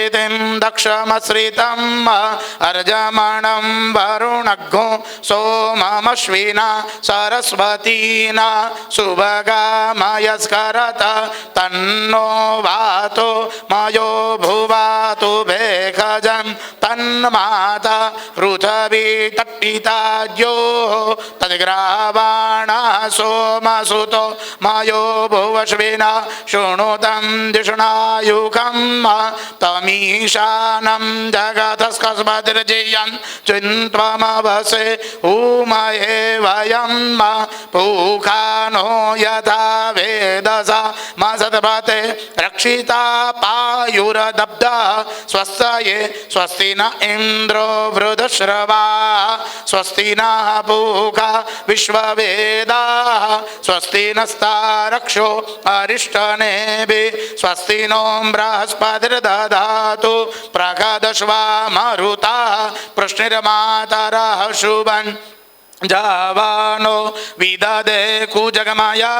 प्रीतिं दक्षमश्रितम् अर्जमणं वरुणघ्नो सोममश्विना सरस्वतीना शुभगामयस्करत तन्नो वातो मयो भुवातु भेखजं तन्माता पृथ्वी तत्पिताद्यो तद्ग्रावाणा सोमसुतो मयो भुवश्विना शृणुतं दिष्णायुकं तमीशानं जगतस्कस्मतिर्जियं चिन्त्वमवसे उमये वयं पूखानो यथा वेदसा मसद्भते रक्षिता पायुरदब्धा स्वस्ये स्वस्ति न इन्द्रो वृधश्रवा स्वस्ति नः पूखा विश्ववेदाः स्वस्ति नस्तारक्षो अरिष्टनेभिः स्वस्ति नो बृहस्पतिर्दधातु प्रखदश्वा मरुताः पृष्णिर्मातरः शुभन् जावानो विददे कुजगमया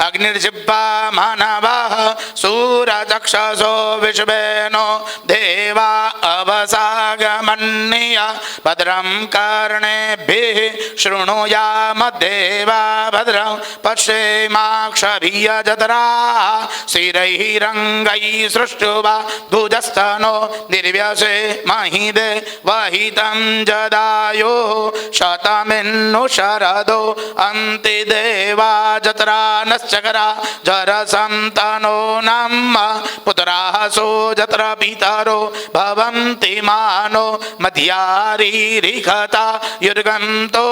अग्निर्जिह्वा मानवः सूरचक्षसो विश्वेनो देवा अवसागमन्य भद्रं कर्णेभिः शृणुयाम देवा भद्रं पश्येमाक्षभिर्यजत्राः स्थिरैः रङ्गैः सृष्टुवा भुजस्तनो निर्व्यसे महिदे वहितं जदायो शतमिन् नो शरदो अन्ति देवा जत्रा नश्चकरा जरसन्तनो नाम पुत्राः सो जत्र पितरो भवन्ति मानो मध्यारीरिखता युर्गन्तो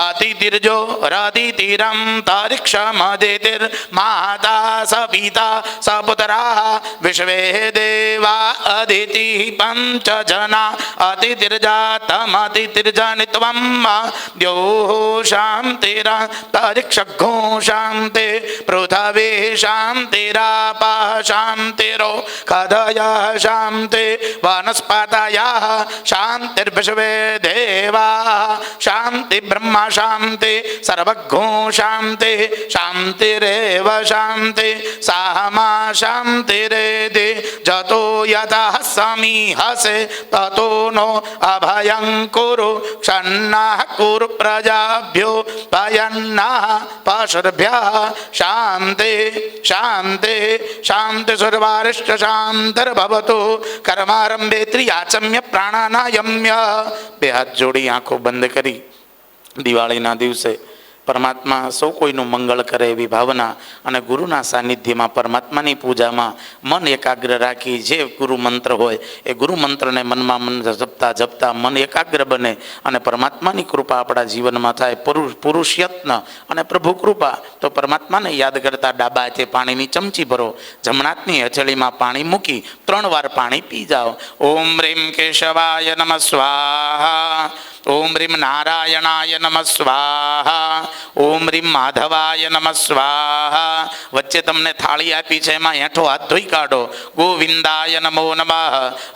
अतितिर्जो रदितिरं तारिक्षमदितिर्माता स पिता स पुत्राः विश्वे देवा अदितिः पञ्च जना अतितिर्जातमतितिर्जनित्वम् द्योः शान्तिरन्तरिक्षघो शान्ति पृथ्वी शान्तिरापः शान्तिरो खदयः शान्ति वनस्पतयः शान्तिर्विश्वे देवाः शान्ति ब्रह्म शान्ति सर्वघो शान्ति शान्तिरेव शान्ति सामा शान्तिरेति जतो यतः समीहसे ततो नो अभयं कुरु क्षन्नः कुरु प्रजाभ्यो पयन्नः पशुभ्यः शान्ति शान्ति शान्ति सर्वारिष्ट शान्तिर्भवतु कर्मारंभे त्रियाचम्य प्राणानायम्य। બે હાથ જોડી આંખો બંધ કરી દિવાળીના દિવસે પરમાત્મા સૌ કોઈનું મંગળ કરે એવી ભાવના અને ગુરુના સાનિધ્યમાં પરમાત્માની પૂજામાં મન એકાગ્ર રાખી જે ગુરુ મંત્ર હોય એ ગુરુ મંત્રને મનમાં મન જપતા જપતા મન એકાગ્ર બને અને પરમાત્માની કૃપા આપણા જીવનમાં થાય પુરુષ યત્ન અને પ્રભુ કૃપા તો પરમાત્માને યાદ કરતા ડાબા હાથે પાણીની ચમચી ભરો જમણાની હથેળીમાં પાણી મૂકી 3 વાર પાણી પી જાઓ. ઓમ રીમ કેશવાય નમઃ સ્વાહા ओम ह्रीं नारायणाय नमः स्वाहा ओम ह्रीं माधवाय नमः स्वाहा. वच्चे तमने थाળી આપી છે એમાં હેઠો હાથ ધોઈ કાઢો. ગોવિંદાય નમો નમઃ.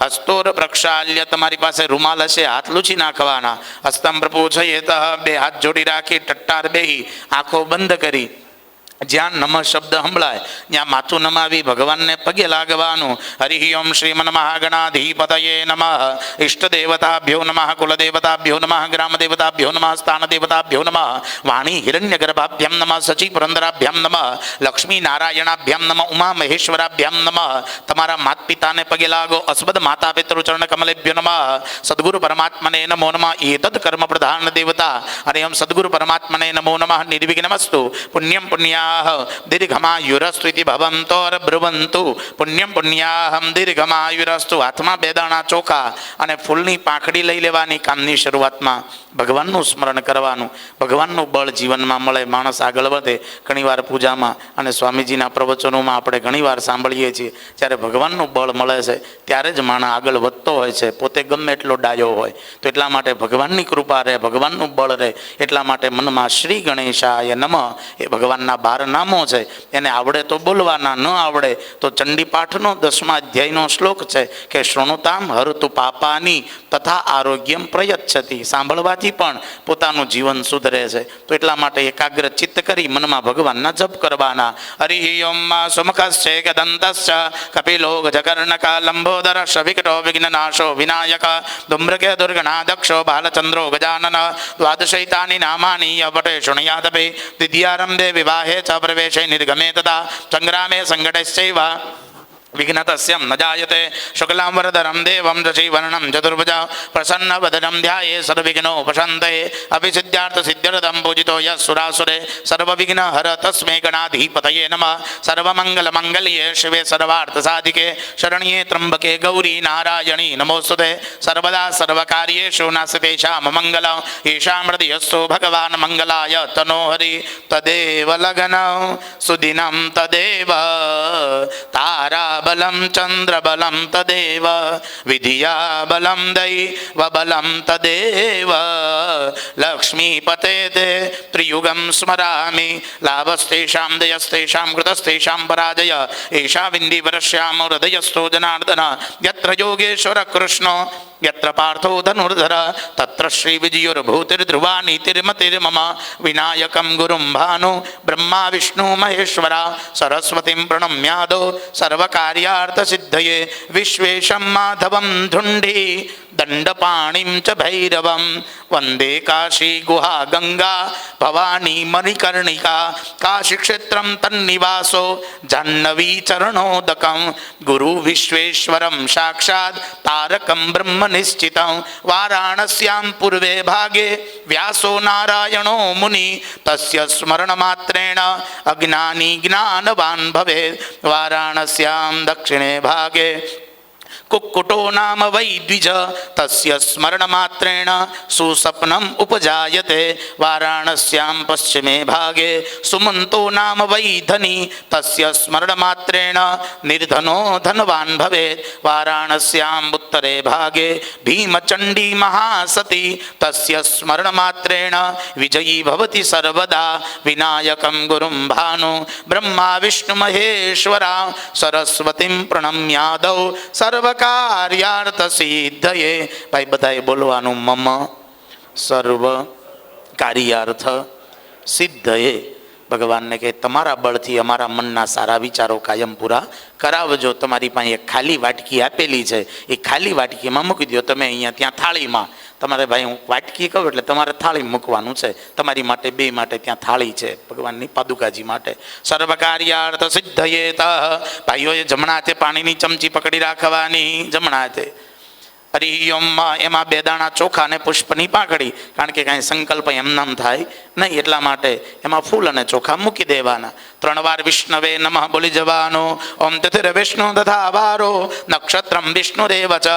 હસ્તોર પ્રક્ષાલ્ય તમારી પાસે રૂમાલ હશે હાથ લૂછી નાખવાના. હસ્તમ પ્રપોછયેત બે હાથ જોડી રાખી ટટ્ટાર બેહી આંખો બંધ કરી જ્યાં નમઃ શબ્દ સંભળાય ત્યાં માથું નમાવી ભગવાનને પગે લાગવાનું. હરિ ઓમ શ્રીમન મહાગણાધિપતયે નમઃ. ઇષ્ટદેવતાભ્યો નમઃ. કુલદેવતાભ્યો નમઃ. ગ્રામદેવતાભ્યો નમઃ. સ્થાનદેવતાભ્યો નમઃ. વાણી હિરણ્યગર્ભાભ્યામ નમઃ. સચી પુરંદરાભ્યામ નમઃ. લક્ષ્મી નારાયણાભ્યામ નમઃ. ઉમા મહેશ્વરાભ્યામ નમઃ. તમારા માત પિતાને પગે લાગો. અસ્મદ માતા પિતૃ ચરણ કમલેભ્યો નમઃ. સદગુરુ પરમાત્મને નમો નમઃ. એતદ કર્મ પ્રધાન દેવતા. હરિ ઓમ સદગુરુ પરમાત્મને નમો નમઃ. નિર્વિઘ્નમસ્તુ. પુણ્યમ પુણ્યા દીર્ઘમાયુરસ્તુ ઇતિ ભવંતોર બ્રુવંતુ. પુણ્યમ પુણ્યાહમ દીર્ઘમાયુરસ્તુ. હાથમાં 2 દાણા ચોખા અને ફૂલની પાંખડી લઈ લેવાની. કામની શરૂઆતમાં ભગવાનનું સ્મરણ કરવાનું. ભગવાનનું બળ જીવનમાં મળે, માણસ આગળ વધે. ઘણીવાર પૂજામાં અને સ્વામીજીના પ્રવચનોમાં આપણે ઘણીવાર સાંભળીએ છીએ જ્યારે ભગવાનનું બળ મળે છે ત્યારે જ માણસ આગળ વધતો હોય છે, પોતે ગમે એટલો ડાયો હોય. તો એટલા માટે ભગવાનની કૃપા રહે, ભગવાનનું બળ રહે એટલા માટે મનમાં શ્રી ગણેશાય નમઃ એ ભગવાનના 12 બારનામો છે એને આવડે તો બોલવાના, ન આવડે તો ચંડીપાઠનો 10મા અધ્યાયનો શ્લોક છે કે શૃણુતામ હરતુ પાપાની તથા આરોગ્યમ પ્રયચ્છતિ. સાંભળવાથી પણ પોતાનું જીવન સુધરે છે. તો એટલા માટે એકાગ્ર ચિત્ત કરી મનમાં ભગવાનના જપ કરવાના. હરિ ઓમ સુમુખશ્ચે કદંતશ્ચ કપિલો ગજકર્ણક લંબોદર વિકટો વિઘ્નનાશો વિનાયક ધૂમ્રકે દુર્ગણાદક્ષો બાલચંદ્રો ગજાનન દ્વાદશૈતાની નામાની અવટે શૃણુયાદપે દ્વિતીયારંભે વિવાહે ચ પ્રવેશે નિર્ગમે તથા સંગ્રામે સંઘટશ્ચૈવ વિઘ્નતસ્યમ ન જાયતે શુક્લાં વરદરં દેવં શશિવર્ણં ચતુર્ભુજા પ્રસન્નવદनं ધ્યાયે સર્વવિઘ્નોપશાन्तये અભિસિદ્ધાર્થસિદ્ધ્યર્થં પૂજિતો યः સુરાસુરે સર્વવિઘ્નહર તસ્मै ગણાધિપતये નમઃ. સર્વમંગલમંગલ્યે શિવે સર્વાર્થસાધિકે શરણ્યે ત્રંબકે ગૌરી નારાયણી નમોસ્તુતે. સર્વદા સર્વકાર્યેષુ નાસ્તેષાં મંગલં ઈશાં હૃદયસ્તુ ભગવાન મંગલાય તનો હરિ. તદેવ લગ્નં સુદિनं તદેવ તારા બલમ ચંદ્રબલમ તદેવ વિધિયા બલમ દૈવબલમ તદેવ લક્ષ્મીપતે તે ત્રિયુગમ સ્મરામિ લાભસ્તેષાં દયસ્તેષાં કૃતસ્તેષાં પરાજય એષા વિંદીવરશ્યામ હૃદયસ્થો જનાર્દન યત્ર યોગેશ્વર કૃષ્ણો યત્ર પાર્થો ધનુર્ધર તત્ર શ્રી વિજયોર્ભૂતિર્ધ્રુવા નીતિર્મતિર્મમ વિનાયકં ગુરું ભાનુ બ્રહ્મા વિષ્ણુ મહેશ્વરા સરસ્વતીં પ્रणम्यादो सर्वकार्यार्थसिद्धये विश्वेशं माधवं धुण्डी दण्डपाणिं च भैरवं वन्दे काशी गुहा गंगा भवानी मणिकर्णिका काशीक्षेत्रं तन्निवासो जाह्नवी चरणोदकं गुरु विश्वेश्वरं साक्षात् तारकं ब्रह्म निश्चितं वाराणस्यां पूर्वे भागे व्यासो नारायणो मुनि तस्य स्मरणमात्रेण अज्ञानी ज्ञानवान् भवेत् वाराणस्यां दक्षिणे भागे कुक्कुटो नाम वै द्विज तस्य स्मरणमात्रेण सुसप्नम् उपजायते वाराणस्यां पश्चिमे भागे सुमन्तो नाम वै धनी तस्य स्मरणमात्रेण निर्धनो धनवान् भवेत् वाराणस्याम् उत्तरे भागे भीमचण्डी महासती तस्य स्मरणमात्रेण विजयी भवति सर्वदा विनायकं गुरुं भानु ब्रह्मा विष्णुमहेश्वरा सरस्वतीं प्रणम्यादौ सर्व કાર્યાર્થ સિદ્ધયે. ભાઈ બધાએ બોલવાનું મમ સર્વ કાર્યાર્થ સિદ્ધયે. ભગવાનને કહે તમારા બળથી અમારા મનના સારા વિચારો કાયમ પૂરા કરાવજો. તમારી પાસે એક ખાલી વાટકી આપેલી છે, એ ખાલી વાટકીમાં મૂકી દો. તમે અહીંયા ત્યાં થાળીમાં તમારે ભાઈ હું વાટકી કહું એટલે તમારે થાળી મૂકવાનું છે. તમારી માટે બે માટે ત્યાં થાળી છે ભગવાનની પાદુકાજી માટે. સર્વ કાર્યાર્થ સિદ્ધયે ત. ભાઈઓએ જમણા હાથે પાણીની ચમચી પકડી રાખવાની. જમણા હાથે હરિ ઓમમાં એમાં 2 દાણા ચોખા અને પુષ્પની પાંખડી, કારણ કે કાંઈ સંકલ્પ એમનામ થાય નહીં એટલા માટે એમાં ફૂલ અને ચોખા મૂકી દેવાના. 3 વાર વિષ્ણવે નમઃ બોલી જવાનો. ઓમ તિથિર વિષ્ણુ તથા વારો નક્ષત્રમ વિષ્ણુરેવ ચ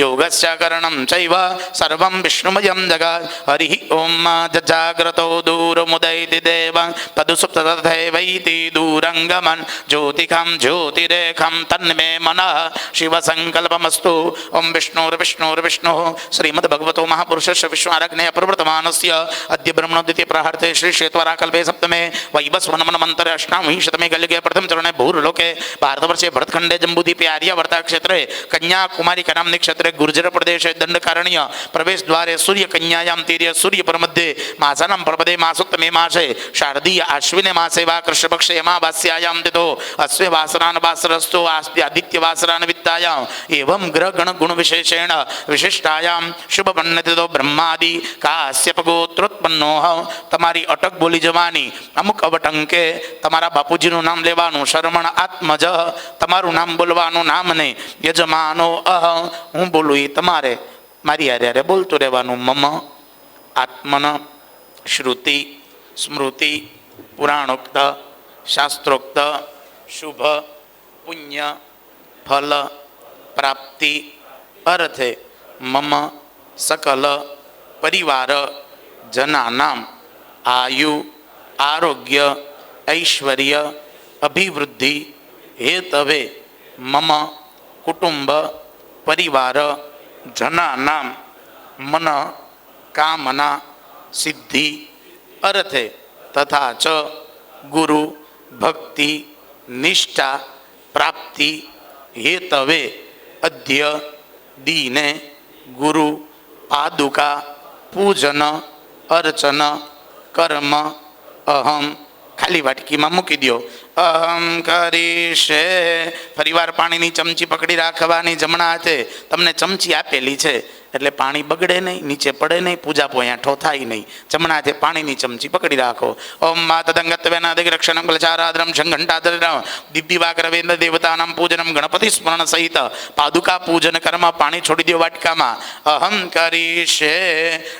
યોગસ્ય કરણમ ચૈવ સર્વં વિષ્ણુમયં જગત. હરિ ઓમ જાગ્રતો દૂરમુદૈતિ દેવં તદુસુપ્ત તથૈવૈતિ દૂરંગમન જ્યોતિખં જ્યોતિરેખં તન્મે મનઃ શિવ સંકલ્પમસ્તુ. ઓમ વિષ્ણુર્વિષ્ણુર્વિષ્ણુ શ્રીમદ્ભગવતો મહાપુરુષસ્ય વિશ્વારગ્નેય પ્રવર્તમાનસ્ય અદ્ય બ્રહ્મણો દ્વિતીય પ્રહાર્તે શ્રી શ્વેતવરાકલ્પે સપ્તમે વૈવસ્વનમનમંતરે અષ્ટામી શતમે કલિગે પ્રથમ ચરણે ભૂર્લોકે ભારતવર્ષે ભરતખંડે જંબુદ્વીપે આર્યાવર્તા ક્ષેત્રે કન્યાકુમારિકા નામની ક્ષેત્રે ગુર્જર પ્રદેશે દંડકારણ્ય પ્રવેશ દ્વારે સૂર્ય કન્યાયામ તીર્ય સૂર્ય પરમધ્યે માસાનામ પ્રપદે માસોત્તમે માસે શારદીય આશ્વિને માસે વા કૃષ્ણપક્ષે અમાવાસ્યાયામ તિથો અસ્વે વાસરાન વાસરસ્તો આદિત્ય વાસરાન વિત્તાયામ એવં ગ્રહ ગણ ગુણ વિશેષેણ વિશિષ્ટાયામ શુભ પન્નતિતો બ્રહ્માદિ કાશ્યપ ગોત્રોત્પન્નો. તમારી અટક બોલી જવાની. અમુક અવટંકે તમારા બાપુજીનું નામ લેવાનું. શરમણ આત્મજ તમારું નામ બોલવાનું. નામને યજમાનો અહ હું બોલું એ તમારે મારી હારે બોલતું રહેવાનું. મમ આત્મન શ્રુતિ સ્મૃતિ પુરાણોક્ત શાસ્ત્રોક્ત શુભ પુણ્ય ફલ પ્રાપ્તિ અર્થે મમ સકલ પરિવાર જનાનામ આયુ આરોગ્ય ઐશ્વર્ય અભિવૃદ્ધિ હેતવે મમ કુટુંબ પરિવાર જનાનામ મન કામના સિદ્ધિ અર્થે તથા ચ ગુરુ ભક્તિ નિષ્ઠા પ્રાપ્તિ હેતવે અધ્ય દીને ગુરુ પાદુકા પૂજન અર્ચન કર્મ અહમ ખાલી વાટકીમાં મૂકી દો. અહમ કરીશે. ફરીવાર પાણીની ચમચી પકડી રાખવાની જમણા હાથે. તમને ચમચી આપેલી છે એટલે પાણી બગડે નહીં, નીચે પડે નહીં, પૂજા પોયાઠો થાય નહીં. જમણા હાથે પાણીની ચમચી પકડી રાખો. ઓમ મા તદંગત્વેનાદિરક્ષણમ કલચારાદ્રમ શંઘંટાદરમ દિવ્યવાકરવેન્દ્ર દેવતાનામ પૂજનમ ગણપતિ સ્મરણ સહિત પાદુકા પૂજન કર્મ. પાણી છોડી દો વાટકામાં. અહમ કરીશે.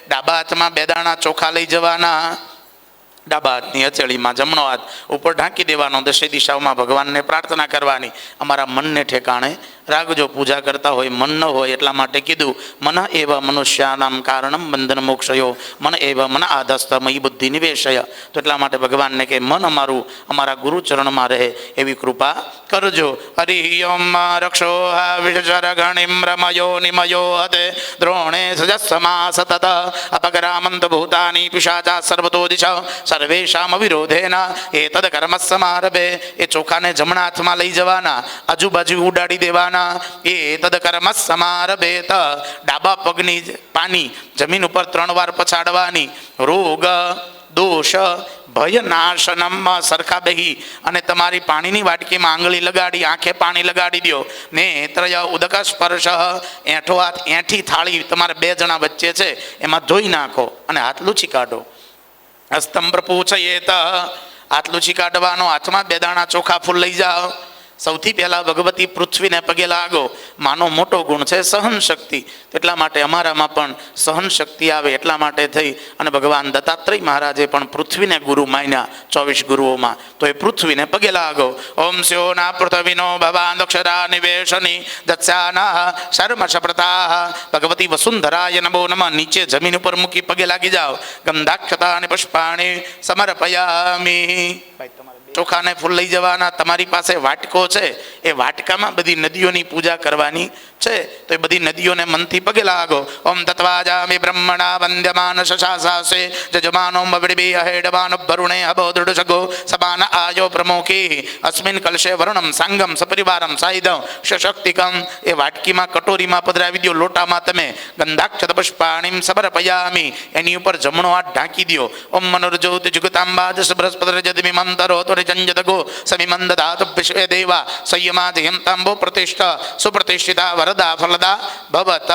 ડાબા હાથમાં 2 દાણા ચોખા લઈ જવાના. ડાબા હાથની હથેળીમાં જમણો હાથ ઉપર ઢાંકી દેવાનો. 10 દિશાઓમાં ભગવાનને પ્રાર્થના કરવાની. અમારા મનને ઠેકાણે રાખજો. પૂજા કરતા હોય મન ન હોય એટલા માટે કીધું મન એવ મનુષ્યાનામ કારણમ બંધન મોક્ષયો મન એવ મન આધસ્થ મયી બુદ્ધિ નિવેશય. તો એટલા માટે ભગવાનને કે મન અમારું અમારા ગુરુચરણમાં રહે એવી કૃપા કરજો. હરિ ઓમ રક્ષો વિષર ગણિમ રમયો નિમયો હતે દ્રોણે સજસ્સમા સતત અપગરામંત ભૂતાની પિશાચા સર્વતો દિશા સર્વેશામ વિરોધેન એતદ કર્મ સમારભે. એ ચોખાને જમણા હાથમાં લઈ જવાના, આજુબાજુ ઉડાડી દેવાના. એ તદ કર્મ સમારભેત. ડાબા પગની પાની જમીન ઉપર 3 વાર પછાડવાની. રોગ દોષ ભય નાશનમ સરખા બેહી અને તમારી પાણીની વાટકીમાં આંગળી લગાડી આંખે પાણી લગાડી દો. નેત્રય ઉદક સ્પર્શ. એઠો હાથ એઠી થાળી તમારે 2 જણા વચ્ચે છે એમાં ધોઈ નાખો અને હાથ લૂછી કાઢો. હસ્તમ પ્રપૂછયેત. હાથ લૂછી કાઢવાનો. હાથમાં 2 દાણા ચોખા ફૂલ લઈ જાઓ. સૌથી પહેલાં ભગવતી પૃથ્વીને પગે લાગો. માનો મોટો ગુણ છે સહન શક્તિ. એટલા માટે અમારામાં પણ સહન શક્તિ આવે એટલા માટે થઈ અને ભગવાન દત્તાત્રેય મહારાજે પણ પૃથ્વીને ગુરુ માન્યા 24 ગુરુઓમાં. તો એ પૃથ્વીને પગે લાગો. ઓમ સ્યોના પૃથ્વીનો ભવાનક્ષરા નિવેશની દત્સ્યાના શર્મશપ્રતા ભગવતી વસુંધરાય નમો નમઃ. નીચે જમીન ઉપર મૂકી પગે લાગી જાઓ. ગંધાક્ષતા અને પુષ્પાણી સમર્પયામી. ચોખાને ફૂલ લઈ જવાના. તમારી પાસે વાટકો છે એ વાટકામાં બધી નદીઓની પૂજા કરવાની છે તો એ બધી નદીઓને મનથી પગે લાગો. ઓમ તત્વાજામિ બ્રહ્મણા વંદ્યમાન શશાસાસે જજમાનો મવડિભિ અહેડવાન ભરુણે અબો દૃઢસગો સબાન આયો પ્રમુખી અસ્મિન કલશે વર્ણમ સાંગમ સપરિવારમ સાઈદમ સશક્તિકમ. એ વાટકીમાં કટોરીમાં પધરાવી દો. લોટામાં તમે ગંધાક્ષત પુષ્પાણીમ સમર્પયામિ. એની ઉપર જમણો હાથ ઢાંકી દો. ઓમ મનુર્જ્યોતિ જુગતાંબાજ સુબ્રસ્પતિર્જદમિ મંતરો જંજદગો સમિમંદ ધાતુ વિશ્વે દેવા સંયમા જયંતાંબો પ્રતિષ્ઠા સુપ્રતિષ્ઠિતા વરદા ફલદા ભવત.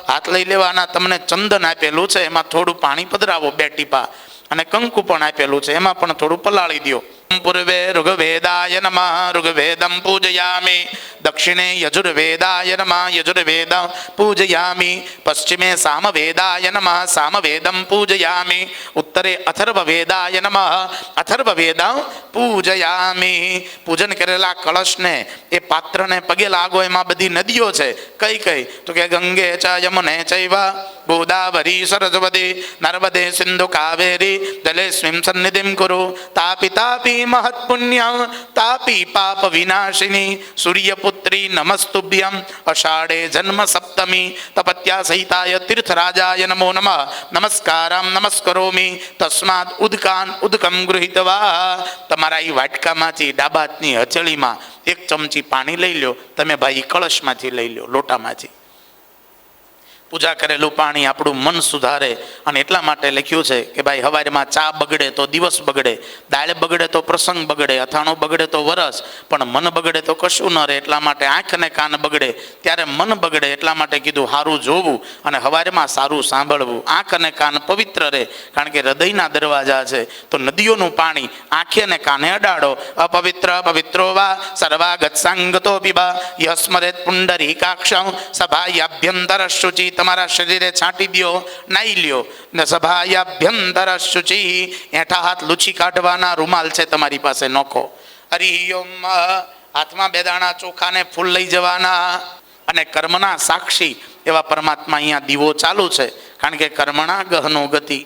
હાથ લઈ લેવાના. તમને ચંદન આપેલું છે એમાં થોડું પાણી પધરાવો 2 ટીપા અને કંકુ પણ આપેલું છે એમાં પણ થોડું પલાળી દો. પૂર્વે ઋગ્વેદાય નમઃ ઋગ્વેદમ પૂજયામિ. દક્ષિણે યજુર્વેદાય નમઃ યજુર્વેદમ પૂજયામિ. પશ્ચિમે સામવેદાય નમઃ સામવેદમ પૂજયામિ. ઉત્તરે અથર્વવેદાય નમઃ અથર્વવેદમ પૂજયામિ. પૂજન કરેલા કળશને એ પાત્રને પગે લાગો. એમાં બધી નદીઓ છે. કઈ કઈ તો કે ગંગે ચ યમુને ચૈવ ગોદાવરી સરસ્વતી નર્મદે સિંધુ કાવેરી જલેસ્મિં સન્નિધિં કુરુ. તાપી તાપી મહત પુણ્યમ તાપી પાપ વિનાશિની સૂર્યપુત્રી નમસ્તુભ્યમ. અષાઢે જન્મ સપ્તમી તપત્યા સહિતાય તીર્થરાજાય નમો નમઃ. નમસ્કારમ નમસ્કરોમિ તસ્માદ ઉદકાન ઉદકમ ગૃહીતવા. તમારા એ વાટકામાંથી ડાબા હાથની હથેળીમાં 1 ચમચી પાણી લઈ લો. તમે ભાઈ કળશમાંથી લઈ લો, લોટામાંથી. પૂજા કરેલું પાણી આપણું મન સુધારે અને એટલા માટે લખ્યું છે કે ભાઈ હવારમાં ચા બગડે તો દિવસ બગડે, દાળ બગડે તો પ્રસંગ બગડે, અથાણું બગડે તો વરસ, પણ મન બગડે તો કશું ન રહે. એટલા માટે આંખ અને કાન બગડે ત્યારે મન બગડે. એટલા માટે કીધું સારું જોવું અને હવારમાં સારું સાંભળવું. આંખ અને કાન પવિત્ર રહે કારણ કે હૃદયના દરવાજા છે. તો નદીઓનું પાણી આંખે અને કાને અડાડો. અપવિત્ર પવિત્રો વા સર્વાગત સંગતો પીબા યસ્મરેત પુંડરીકાક્ષમ સભાયાભ્યંતર શુચિ. તમારા શરીરે છાંટી દો, નાઈ લ્યો ને સભાયાભ્યંતર શુચિ. એઠા હાથ લૂછી કાઢવાના. રૂમાલ છે તમારી પાસે નોખો. હરિ ઓમ. હાથમાં 2 દાણા ચોખાને ફૂલ લઈ જવાના અને કર્મના સાક્ષી એવા પરમાત્મા અહીંયા દીવો ચાલુ છે કારણ કે કર્મણા ગહનો ગતિ.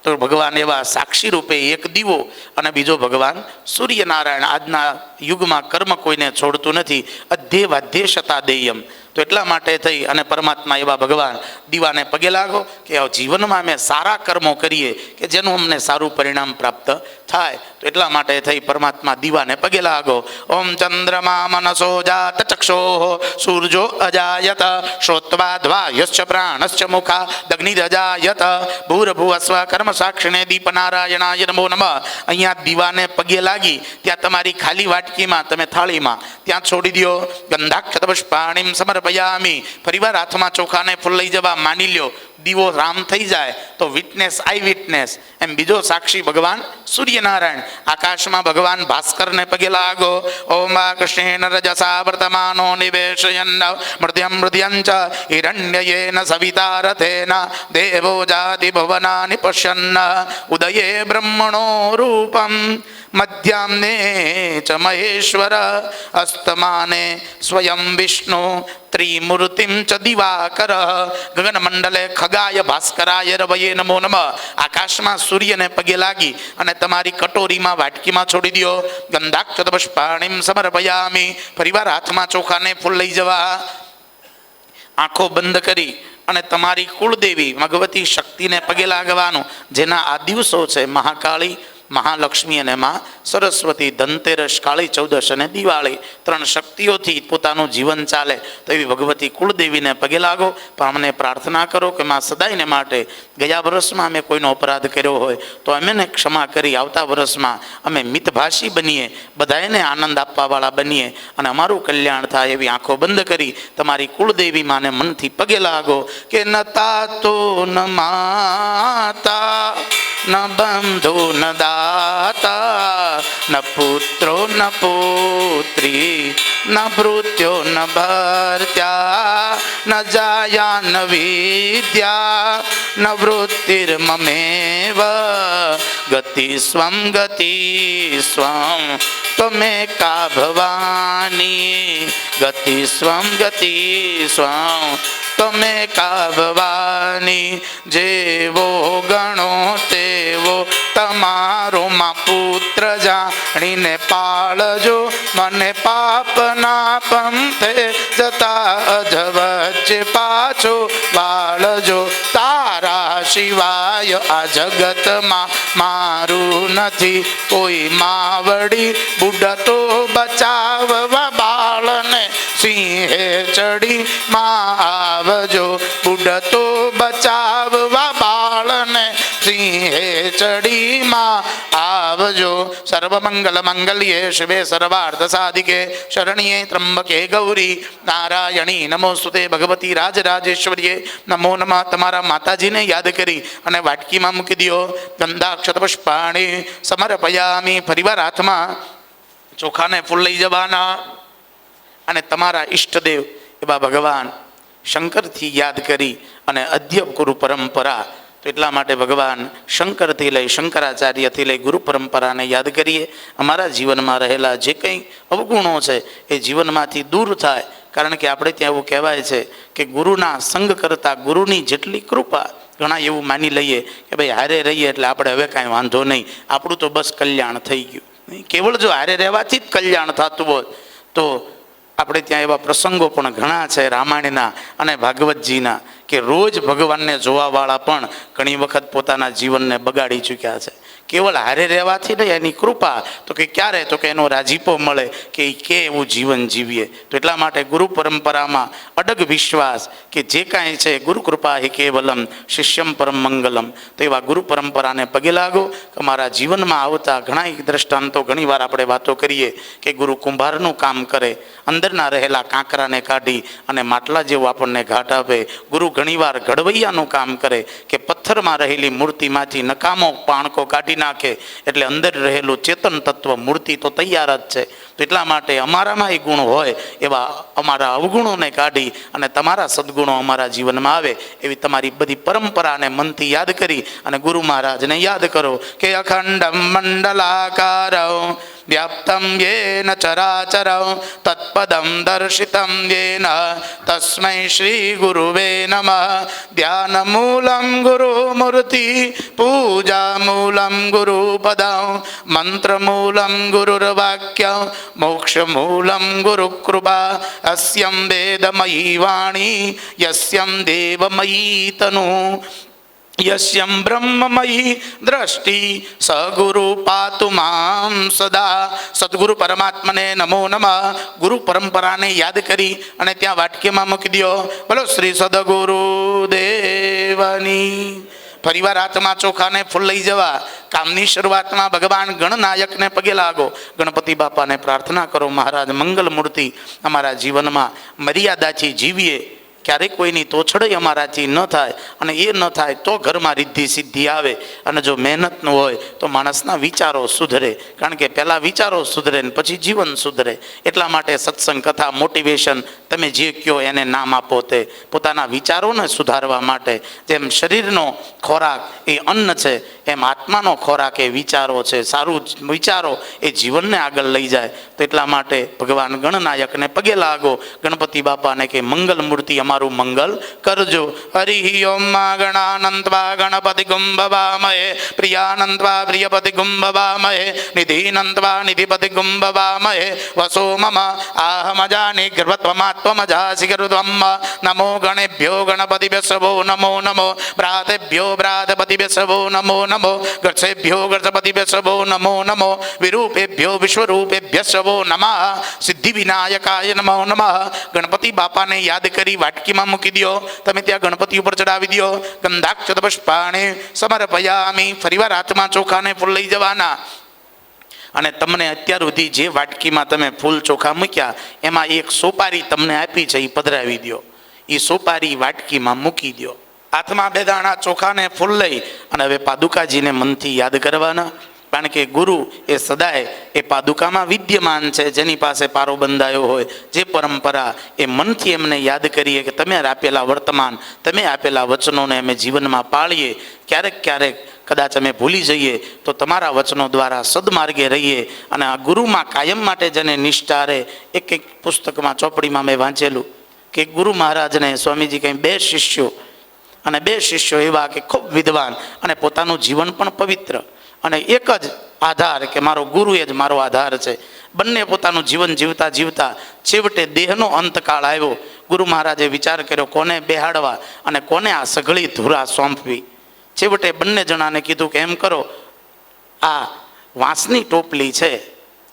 તો ભગવાન એવા સાક્ષી રૂપે એક દીવો અને બીજો ભગવાન સૂર્યનારાયણ. આજના યુગમાં કર્મ કોઈને છોડતું નથી. અધ્યે વાધ્યે શતા દેયમ. તો એટલા માટે થઈ અને પરમાત્મા એવા ભગવાન દીવાને પગે લાગો કે જીવનમાં અમે સારા કર્મો કરીએ કે જેનું અમને સારું પરિણામ પ્રાપ્ત થાય. તો એટલા માટે થઈ પરમાત્મા દીવાને પગે લાગો. ઓમ ચંદ્રમા મનસો જાત ચક્ષો સૂર્જો અજાયત શ્રોત્વા ધ્વાયશ્ચ પ્રાણશ્ચ મુખા દગ્નિરજાયત ભૂરભુવસ્વ કર્મ સાક્ષિણે દીપનારાયણાય નમો નમઃ. અહીંયા દીવાને પગે લાગી ત્યાં તમારી ખાલી વાટકીમાં તમે થાળીમાં ત્યાં છોડી દો. ગંધાક્ષત પુષ્પાણીમ સમર્પયામિ. ફરીવાર હાથમાં ચોખાને ફૂલ લઈ જવા માની લ્યો. દીવો રામ થઈ જાય તો વિટનેસ આઈ વિટનેસ, એમ બીજો સાક્ષી ભગવાન સૂર્યનારાયણ. આકાશમાં ભગવાન ભાસ્કરને પગે લાગો. ઓમ કૃષ્ણેન રજસા વર્તમાનો નિવેશયન મૃત્યમ મૃત્યંચ હિરણ્યયેન સવિતા રથેન દેવો જાતિ ભવનાનિ પશ્યન્ન ઉદયે બ્રહ્મણો રૂપમ મધ્યાહ્ને ચ મહેશ્વર અસ્તમાને સ્વયં વિષ્ણુ ત્રિમૂર્તિમ ચ દિવાકર ગગનમંડલે ખગાય ભાસ્કરાય રવયે નમો નમઃ. આકાશમાં સૂર્યને પગે લાગી અને તમારી કટોરીમાં વાટકીમાં છોડી દો. ગંધાક્ષત પુષ્પાણીમ સમર્પયામિ. ફરીવાર હાથમાં ચોખાને ફૂલ લઈ જવા આંખો બંધ કરી અને તમારી કુળદેવી ભગવતી શક્તિને પગે લાગવાનું. જેના આ દિવસો છે મહાકાળી, મહાલક્ષ્મી અને મા સરસ્વતી, ધનતેરસ, કાળી ચૌદશ અને દિવાળી, 3 શક્તિઓથી પોતાનું જીવન ચાલે. તો એવી ભગવતી કુળદેવીને પગે લાગો. પણ અમને પ્રાર્થના કરો કે માં સદાયને માટે ગયા વર્ષમાં અમે કોઈનો અપરાધ કર્યો હોય તો અમેને ક્ષમા કરી આવતા વર્ષમાં અમે મિતભાષી બનીએ, બધાને આનંદ આપવાવાળા બનીએ અને અમારું કલ્યાણ થાય. એવી આંખો બંધ કરી તમારી કુળદેવી માને મનથી પગે લાગો કે ન તાતો ન માતા ન બંધુ ન દાતા ન પુત્રો ન પુત્રી ન ભૃત્યો ન ભર્ત્યા ન જાયા ન વિદ્યા ન વૃત્તિર્મમેવ ગતિ સ્વમ ત્વમેકા ભવાની ગતિ સ્વમ ત્વમેકા ભવાની. જેવો ગણો તેવો તમારો માં પુત્ર જાણીને પાળજો. મને પાપના પંથે જતા અજવચ્ચે પાછો વાળજો. તારા સિવાય આ જગતમાં મારું નથી કોઈ માવડી. બુડતો બચાવવા બાળને સિંહે ચડી માં આવજો. બુડતો બચાવવા બાળને સિંહે ચડી માં આવજો. સર્વમંગલ મંગલ્યે શિવે સર્વાર્થ સાધિકે શરણ્યે ત્રંબકે ગૌરી નારાયણી નમોસ્તુતે ભગવતી રાજરાજેશ્વરીએ નમો નમઃ. તમારા માતાજીને યાદ કરી અને વાટકીમાં મૂકી દો. ગંધાક્ષત પુષ્પાણી સમર્પયામિ. ફરીવાર હાથમાં ચોખાને ફૂલ લઈ જવાના અને તમારા ઈષ્ટદેવ એવા ભગવાન શંકરથી યાદ કરી અને અદ્ય ગુરુ પરંપરા. તો એટલા માટે ભગવાન શંકરથી લઈ શંકરાચાર્યથી લઈ ગુરુ પરંપરાને યાદ કરીએ. અમારા જીવનમાં રહેલા જે કંઈ અવગુણો છે એ જીવનમાંથી દૂર થાય. કારણ કે આપણે ત્યાં એવું કહેવાય છે કે ગુરુના સંગ કરતાં ગુરુની જેટલી કૃપા. ઘણા એવું માની લઈએ કે ભાઈ હારે રહીએ એટલે આપણે હવે કાંઈ વાંધો નહીં, આપણું તો બસ કલ્યાણ થઈ ગયું. કેવળ જો હારે રહેવાથી જ કલ્યાણ થતું હોય તો આપણે ત્યાં એવા પ્રસંગો પણ ઘણા છે રામાયણના અને ભાગવતજીના કે રોજ ભગવાનને જોવાવાળા પણ ઘણી વખત પોતાના જીવનને બગાડી ચૂક્યા છે. કેવળ હારે રહેવાથી નહીં, એની કૃપા તો કે ક્યારે તો કે એનો રાજીપો મળે કે કે એવું જીવન જીવીએ. તો એટલા માટે ગુરુ પરંપરામાં અડગ વિશ્વાસ કે જે કાંઈ છે ગુરુ કૃપા હિ કેવલમ શિષ્યમ પરમ મંગલમ. તો એવા ગુરુ પરંપરાને પગે લાગો. અમારા જીવનમાં આવતા ઘણા દ્રષ્ટાંતો ઘણીવાર આપણે વાતો કરીએ કે ગુરુ કુંભારનું કામ કરે, અંદરના રહેલા કાંકરાને કાઢી અને માટલા જેવું આપણને ઘાટ આપે. ગુરુ ઘણીવાર ઘડવૈયાનું કામ કરે કે પથ્થરમાં રહેલી મૂર્તિમાંથી નકામો પાણકો કાઢી નાખે એટલે અંદર રહેલું ચેતન તત્વ મૂર્તિ તો તૈયાર જ છે. તો એટલા માટે અમારામાં એ ગુણ હોય એવા અમારા અવગુણોને કાઢી અને તમારા સદગુણો અમારા જીવનમાં આવે એવી તમારી બધી પરંપરાને મનથી યાદ કરી અને ગુરુ મહારાજને યાદ કરો કે અખંડમ મંડલાકારૌ વ્યાપ્તમ યેન ચરાચરૌ તત્પદમ દર્શિતમ યેન તસ્મૈ શ્રી ગુરુવે નમઃ. ધ્યાનમૂલં ગુરુમૂર્તિ પૂજામૂલં ગુરુપદં મંત્રમૂલં ગુરુર્વાક્યં મોક્ષમૂલં ગુરુકૃપા. અસ્યં વેદમયી વાણી યસ્યં દેવમયી તનુ યસ્યમ બ્રહ્મમયી દ્રષ્ટિ સગુરુ પાતુ મામ સદા. સદગુરુ પરમાત્માને નમો નમઃ. ગુરુ પરંપરાને યાદ કરી અને ત્યાં વાટકીમાં મૂકી દો. બોલો શ્રી સદગુરુ દેવની. ફરીવાર હાથમાં ચોખાને ફૂલ લઈ જવા. કામની શરૂઆતમાં ભગવાન ગણનાયકને પગે લાગો. ગણપતિ બાપાને પ્રાર્થના કરો, મહારાજ મંગલ મૂર્તિ અમારા જીવનમાં મર્યાદાથી જીવીએ, ક્યારેક કોઈની તોછડાઈ અમારાથી ન થાય, અને એ ન થાય તો ઘરમાં રિદ્ધિ સિદ્ધિ આવે. અને જો મહેનતનું હોય તો માણસના વિચારો સુધરે, કારણ કે પહેલાં વિચારો સુધરે ને પછી જીવન સુધરે. એટલા માટે સત્સંગ, કથા, મોટિવેશન તમે જે કહો એને નામ આપો. તે પોતાના વિચારોને સુધારવા માટે જેમ શરીરનો ખોરાક એ અન્ન છે, એમ આત્માનો ખોરાક એ વિચારો છે. સારું વિચારો એ જીવનને આગળ લઈ જાય. તો એટલા માટે ભગવાન ગણનાયકને પગે લાગો. ગણપતિ બાપાને કે મંગલ મૂર્તિ અમારું મંગલ કરજો. હરિ ઓમ ગણાનંત્વા ગણપતિ ગુંભવામહે, પ્રિયાનંત્વા પ્રિયપતિ ગુંભવામહે, નિધિનંત્વા નિધિપતિ ગુંભવામહે. વસો મમ આહમજાની ગર્ભત્વમાત્વમજાસી ગરુત્વમ. નમો ગણેભ્યો ગણપતિભ્ય સવો નમો નમો. ભ્રાતેભ્યો ભ્રાતપતિભ્ય સવો નમો નમો. ગર્ષેભ્યો ગર્ષપતિભ્ય સવો નમો નમો. વિરૂપેભ્યો વિશ્વરૂપેભ્ય સવો નમઃ. સિદ્ધિ વિનાયકાય નમો નમઃ. ગણપતિ બાપાને યાદ કરી વાટકીમાં મૂકી દો. તમે ત્યાં ગણપતિ ઉપર ચડાવી દો. ગંધાક્ષત પુષ્પાણિ સમર્પયામિ. ફરીવાર હાથમાં ચોખાને ફૂલ લઈ જવાના. અને તમને અત્યાર સુધી જે વાટકીમાં તમે ફૂલ ચોખા મૂક્યા એમાં એક સોપારી તમને આપી છે, એ પધરાવી દો. એ સોપારી વાટકીમાં મૂકી દો. હાથમાં 2 દાણા ચોખાને ફૂલ લઈ અને હવે પાદુકાજીને મનથી યાદ કરવાના. કારણ કે ગુરુ એ સદાય એ પાદુકામાં વિદ્યમાન છે. જેની પાસે પારો બંધાયો હોય, જે પરંપરા, એ મનથી એમને યાદ કરીએ કે તમે આપેલા વર્તમાન, તમે આપેલા વચનોને અમે જીવનમાં પાળીએ. ક્યારેક ક્યારેક કદાચ અમે ભૂલી જઈએ તો તમારા વચનો દ્વારા સદમાર્ગે રહીએ. અને આ ગુરુમાં કાયમ માટે જેને નિષ્ઠા રહે. એક પુસ્તકમાં, ચોપડીમાં મેં વાંચેલું કે ગુરુ મહારાજને સ્વામીજી કંઈ 2 શિષ્યો, અને 2 શિષ્યો એવા કે ખૂબ વિદ્વાન અને પોતાનું જીવન પણ પવિત્ર, અને એક જ આધાર કે મારો ગુરુ એ જ મારો આધાર છે. બંને પોતાનું જીવન જીવતા જીવતા છેવટે દેહનો અંતકાળ આવ્યો. ગુરુ મહારાજે વિચાર કર્યો કોને બેહાડવા અને કોને આ સઘળી ધુરા સોંપવી. છેવટે બંને જણાને કીધું કે એમ કરો, આ વાંસની ટોપલી છે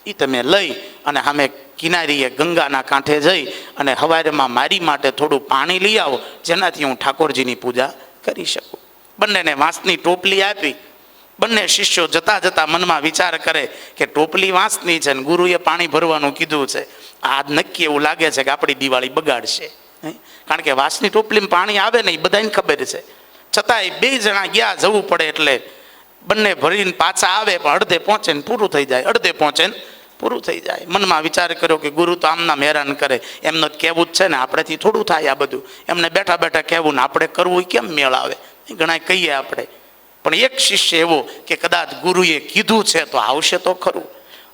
એ તમે લઈ અને સામે કિનારીએ ગંગાના કાંઠે જઈ અને હવારમાં મારી માટે થોડું પાણી લઈ આવો, જેનાથી હું ઠાકોરજીની પૂજા કરી શકું. બંનેને વાંસની ટોપલી આપી. બંને શિષ્યો જતા જતા મનમાં વિચાર કરે કે ટોપલી વાંસની છે ને ગુરુએ પાણી ભરવાનું કીધું છે, આ નક્કી એવું લાગે છે કે આપણી દિવાળી બગાડશે. કારણ કે વાંસની ટોપલીમાં પાણી આવે નહીં, બધાને ખબર છે. છતાંય 2 જણા ગયા, જવું પડે એટલે બંને ભરીને પાછા આવે, પણ અડધે પહોંચે ને પૂરું થઈ જાય, અડધે પહોંચે ને પૂરું થઈ જાય. મનમાં વિચાર કર્યો કે ગુરુ તો આમના હેરાન કરે, એમને કહેવું જ છે ને, આપણેથી થોડું થાય આ બધું. એમને બેઠા બેઠા કહેવું ને આપણે કરવું કેમ મેળ આવે? ઘણા કહીએ આપણે. પણ એક શિષ્ય એવો કે કદાચ ગુરુએ કીધું છે તો આવશે તો ખરું.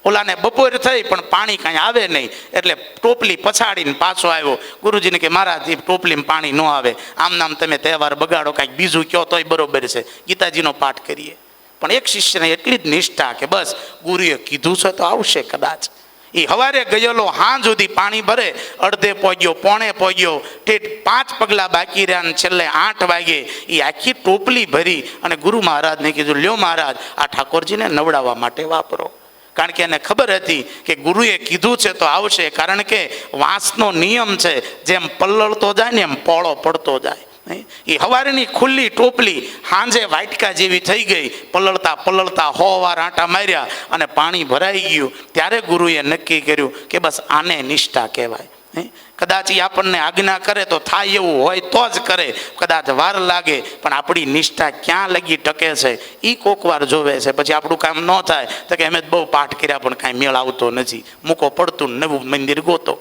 ઓલાને બપોર થઈ પણ પાણી કાંઈ આવે નહીં, એટલે ટોપલી પછાડીને પાછો આવ્યો. ગુરુજીને કે મહારાજ ટોપલીમાં પાણી ન આવે, આમ નામ તમે તહેવાર બગાડો, કાંઈક બીજું કહો તોય બરોબર છે, ગીતાજીનો પાઠ કરીએ. પણ એક શિષ્યને એટલી જ નિષ્ઠા કે બસ ગુરુએ કીધું છે તો આવશે કદાચ. એ સવારે ગયેલો, હાંજ સુધી પાણી ભરે, અડધે પહોંચ્યો, પોણે પહોંચ્યો, ઠેઠ 5 પગલા બાકી રહ્યા ને છેલ્લે 8 વાગે એ આખી ટોપલી ભરી અને ગુરુ મહારાજને કીધું, લ્યો મહારાજ, આ ઠાકોરજીને નવડાવવા માટે વાપરો. કારણ કે એને ખબર હતી કે ગુરુએ કીધું છે તો આવશે. કારણ કે વાંસનો નિયમ છે, જેમ પલળતો જાય ને એમ પોળો પડતો જાય. એ સવારની ખુલ્લી ટોપલી સાંજે વાટકા જેવી થઈ ગઈ. પલળતા પલળતા 100 વાર આંટા માર્યા અને પાણી ભરાઈ ગયું. ત્યારે ગુરુએ નક્કી કર્યું કે બસ આને નિષ્ઠા કહેવાય. કદાચ એ આપણને આજ્ઞા કરે તો થાય એવું હોય તો જ કરે, કદાચ વાર લાગે, પણ આપણી નિષ્ઠા ક્યાં લગી ટકે છે એ કોક વાર જોવે છે. પછી આપણું કામ ન થાય તો કે અમે બહુ પાઠ કર્યા પણ કાંઈ મેળ આવતો નથી, મૂકો પડતું નવું મંદિર ગોતો.